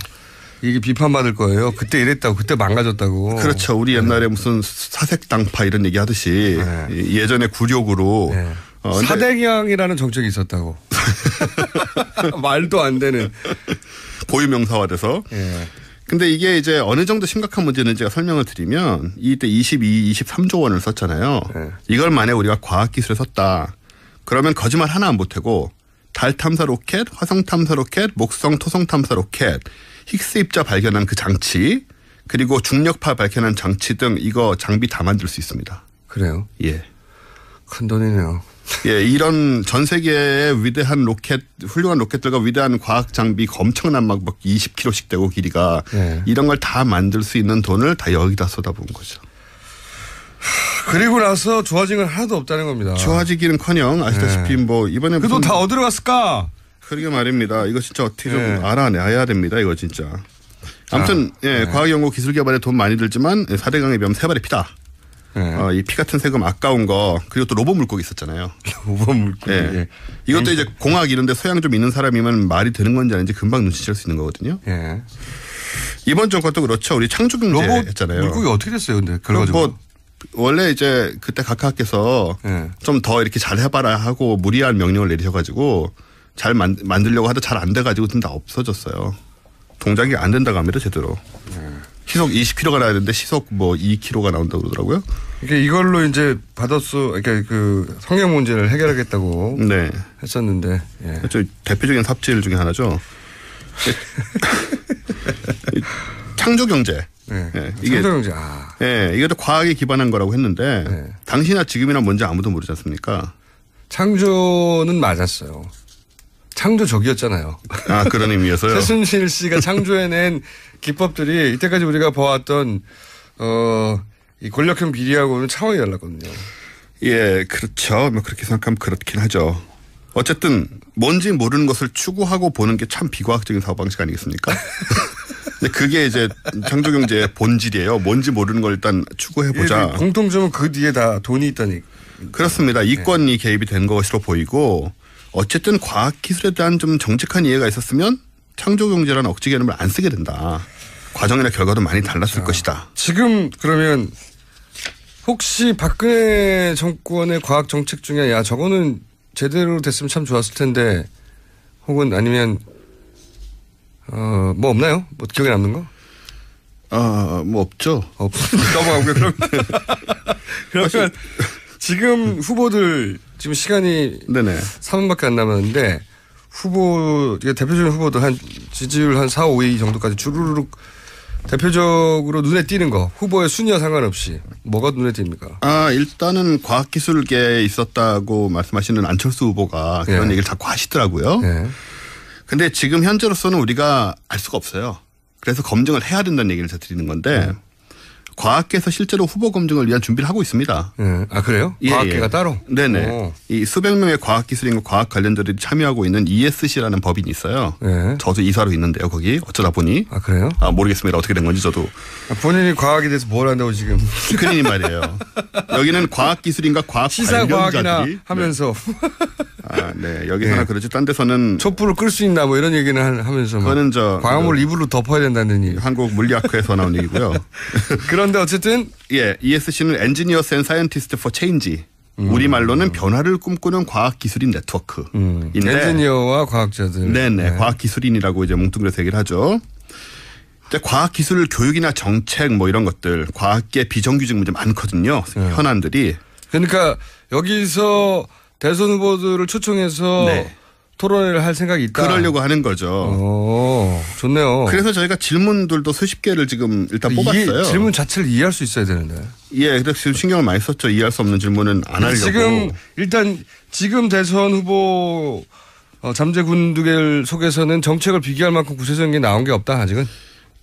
이게 비판받을 거예요. 그때 이랬다고 그때 망가졌다고. 그렇죠. 우리 옛날에 무슨 사색당파 이런 얘기 하듯이 예전에 굴욕으로. 사대강이라는 정책이 있었다고. 말도 안 되는. 고유명사화돼서. 근데 이게 이제 어느 정도 심각한 문제는 제가 설명을 드리면 이때 23조 원을 썼잖아요. 이걸 만약 우리가 과학기술에 썼다. 그러면 거짓말 하나 안 보태고 달 탐사 로켓, 화성 탐사 로켓, 목성 토성 탐사 로켓, 힉스 입자 발견한 그 장치, 그리고 중력파 발견한 장치 등 이거 장비 다 만들 수 있습니다. 그래요? 예. 큰 돈이네요. 예, 이런 전 세계의 위대한 로켓, 훌륭한 로켓들과 위대한 과학 장비 엄청난 막 20km씩 되고 길이가 이런 걸 다 만들 수 있는 돈을 다 여기다 쏟아부은 거죠. 그리고 나서 좋아진 건 하나도 없다는 겁니다. 좋아지기는커녕 아시다시피 뭐 이번에 그 돈 다 어디로 갔을까? 그러게 말입니다. 이거 진짜 어떻게 좀 알아내야 됩니다. 이거 진짜. 아무튼 과학연구기술개발에 돈 많이 들지만 4대강에 비하면 3발의 피다. 이 피 같은 세금 아까운 거 그리고 또 로봇 물고기 있었잖아요. 로봇 물고기. 이것도 이제 공학 이런 데 소양 좀 있는 사람이면 말이 되는 건지 아닌지 금방 눈치챌 수 있는 거거든요. 이번 정권도 그렇죠. 우리 창조경제 했잖아요. 물고기 어떻게 됐어요 근데? 그래가지고. 원래 이제 그때 각하께서 좀 더 이렇게 잘 해봐라 하고 무리한 명령을 내리셔가지고 잘 만들려고 하다 잘 안 돼가지고 좀 다 없어졌어요. 동작이 안 된다고 합니다 제대로. 시속 20km가 나야 되는데 시속 2km가 나온다고 그러더라고요. 그러니까 이걸로 이제 그러니까 그 성형 문제를 해결하겠다고 했었는데. 그렇죠. 대표적인 삽질 중에 하나죠. 창조경제. 창조경제. 이것도 과학에 기반한 거라고 했는데 당시나 지금이나 뭔지 아무도 모르지 않습니까? 창조는 맞았어요. 창조적이었잖아요. 아, 그런 의미에서요? 최순실 씨가 창조해낸 기법들이 이때까지 우리가 보았던 이 권력형 비리하고는 차원이 달랐거든요. 예, 그렇죠. 뭐 그렇게 생각하면 그렇긴 하죠. 어쨌든 뭔지 모르는 것을 추구하고 보는 게 참 비과학적인 사고방식 아니겠습니까? 근데 그게 이제 창조경제의 본질이에요. 뭔지 모르는 걸 일단 추구해보자. 공통점은 그 뒤에 다 돈이 있다니. 그렇습니다. 이권이 개입이 된 것으로 보이고 어쨌든 과학기술에 대한 좀 정직한 이해가 있었으면 창조경제라는 억지 개념을 안 쓰게 된다. 과정이나 결과도 많이 달랐을 것이다. 지금 그러면 혹시 박근혜 정권의 과학 정책 중에 야 저거는 제대로 됐으면 참 좋았을 텐데 혹은 아니면 뭐 없나요? 뭐 기억에 남는 거? 뭐 없죠. 넘어가고요. 그러면 지금 후보들 지금 시간이 3분밖에 안 남았는데 대표적인 후보들 한 지지율 한 4, 5위 정도까지 주르륵 대표적으로 눈에 띄는 거 후보의 순위와 상관없이 뭐가 눈에 띕니까? 일단은 과학기술계에 있었다고 말씀하시는 안철수 후보가 그런 얘기를 자꾸 하시더라고요. 근데 지금 현재로서는 우리가 알 수가 없어요. 그래서 검증을 해야 된다는 얘기를 제가 드리는 건데 과학계에서 실제로 후보 검증을 위한 준비를 하고 있습니다. 아 그래요? 과학계가 따로? 네네. 이 수백 명의 과학기술인과 과학 관련자들이 참여하고 있는 ESC라는 법인이 있어요. 저도 이사로 있는데요. 거기 어쩌다 보니. 아 그래요? 모르겠습니다. 어떻게 된 건지 저도. 본인이 과학에 대해서 뭘 한다고 지금. 큰일이 말이에요. 여기는 과학기술인과 과학 시사과학이나 하면서. 네. 여기서나 그렇지. 딴 데서는. 촛불을 끌 수 있나 뭐 이런 얘기는 하면서. 그거는 광화문을 이불로 덮어야 된다는 얘기. 한국물리학회에서 나온 얘기고요. 그런데 어쨌든 ESC는 Engineers and Scientists for Change. 우리말로는 변화를 꿈꾸는 과학기술인 네트워크인데 엔지니어와 과학자들. 네네. 과학기술인이라고 이제 뭉뚱그려서 얘기를 하죠. 과학기술 교육이나 정책 뭐 이런 것들 과학계 비정규직 문제 많거든요. 현안들이. 그러니까 여기서 대선 후보들을 초청해서 토론회를 할 생각이 있다. 그러려고 하는 거죠. 좋네요. 그래서 저희가 질문들도 수십 개를 지금 일단 뽑았어요. 질문 자체를 이해할 수 있어야 되는데. 예, 그래서 지금 신경을 많이 썼죠. 이해할 수 없는 질문은 안 하려고. 지금 대선 후보 잠재 군두개를 속에서는 정책을 비교할 만큼 구체적인 게 나온 게 없다 아직은.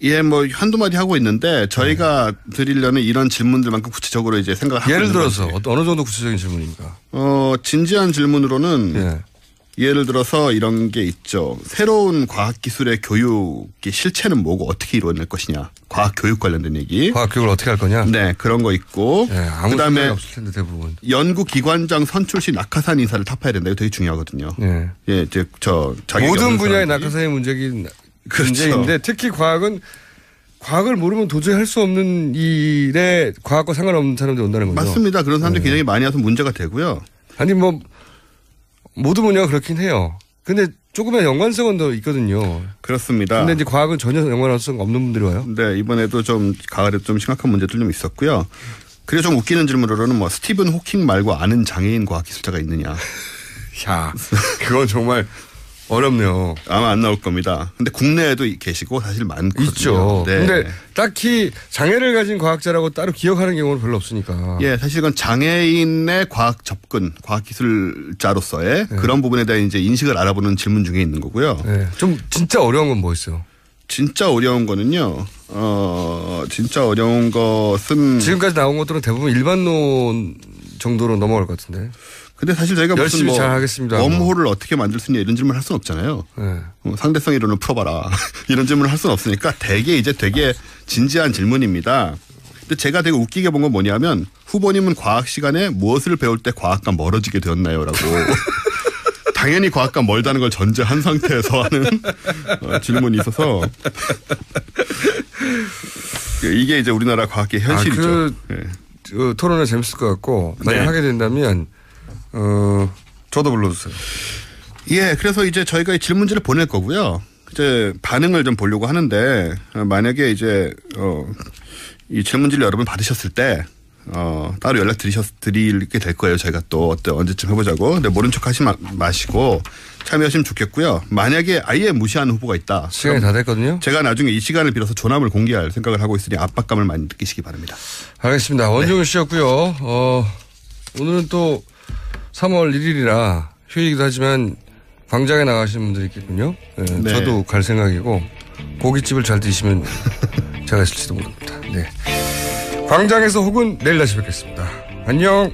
예, 뭐 한두 마디 하고 있는데 저희가 드리려는 이런 질문들만큼 구체적으로 이제 생각하고 예를 들어서 어느 정도 구체적인 질문입니까? 진지한 질문으로는 예를 들어서 이런 게 있죠. 새로운 과학기술의 교육의 실체는 뭐고 어떻게 이루어낼 것이냐. 과학교육 관련된 얘기. 과학교육을 어떻게 할 거냐. 네, 그런 거 있고. 아무 그다음에 없을 텐데 대부분. 연구기관장 선출 시 낙하산 인사를 타파해야 된다. 이거 되게 중요하거든요. 예, 이제 모든 분야의 낙하산의 문제인데 특히 과학을 모르면 도저히 할 수 없는 일에 과학과 상관없는 사람들이 온다는 거죠. 맞습니다. 그런 사람들이 굉장히 많이 와서 문제가 되고요. 아니 모든 분야가 그렇긴 해요. 근데 조금의 연관성은 더 있거든요. 그렇습니다. 근데 이제 과학은 전혀 연관성 없는 분들이 와요. 네, 이번에도 과학에 좀 심각한 문제들 좀 있었고요. 그리고 좀 웃기는 질문으로는 스티븐 호킹 말고 아는 장애인 과학기술자가 있느냐. 야, 그건 정말 어렵네요. 아마 안 나올 겁니다. 근데 국내에도 계시고 사실 많거든요. 있죠. 네. 근데 딱히 장애를 가진 과학자라고 따로 기억하는 경우는 별로 없으니까. 예, 사실 이건 장애인의 과학 접근, 과학기술자로서의 그런 부분에 대한 이제 인식을 알아보는 질문 중에 있는 거고요. 네. 좀 진짜 어려운 건 뭐 있어요? 진짜 어려운 거는요. 진짜 어려운 것은 지금까지 나온 것들은 대부분 일반론 정도로 넘어갈 것 같은데. 근데 사실 저희가 열심히 잘 하겠습니다. 웜홀을 어떻게 만들 수 있냐 이런 질문을 할 수는 없잖아요. 상대성 이론을 풀어봐라 이런 질문을 할 수는 없으니까 되게 진지한 질문입니다. 근데 제가 되게 웃기게 본 건 뭐냐면 후보님은 과학 시간에 무엇을 배울 때 과학과 멀어지게 되었나요?라고. 당연히 과학과 멀다는 걸 전제한 상태에서 하는 질문이 있어서 이게 이제 우리나라 과학계 현실이죠. 그 토론회 재밌을 것 같고 만약 하게 된다면 저도 불러주세요. 예, 그래서 이제 저희가 이 질문지를 보낼 거고요. 이제 반응을 좀 보려고 하는데 만약에 이제 이 질문지를 여러분 받으셨을 때 따로 연락 드리게 될 거예요. 저희가 또 언제쯤 해보자고. 근데 모른 척 하지 마시고 참여하시면 좋겠고요. 만약에 아예 무시하는 후보가 있다. 시간이 다 됐거든요. 제가 나중에 이 시간을 빌어서 조남을 공개할 생각을 하고 있으니 압박감을 많이 느끼시기 바랍니다. 알겠습니다. 원종훈 씨였고요. 오늘은 또 3월 1일이라 휴일이기도 하지만 광장에 나가시는 분들이 있겠군요. 네. 저도 갈 생각이고 고깃집을 잘 드시면 제가 있을지도 모릅니다. 네. 광장에서 혹은 내일 다시 뵙겠습니다. 안녕.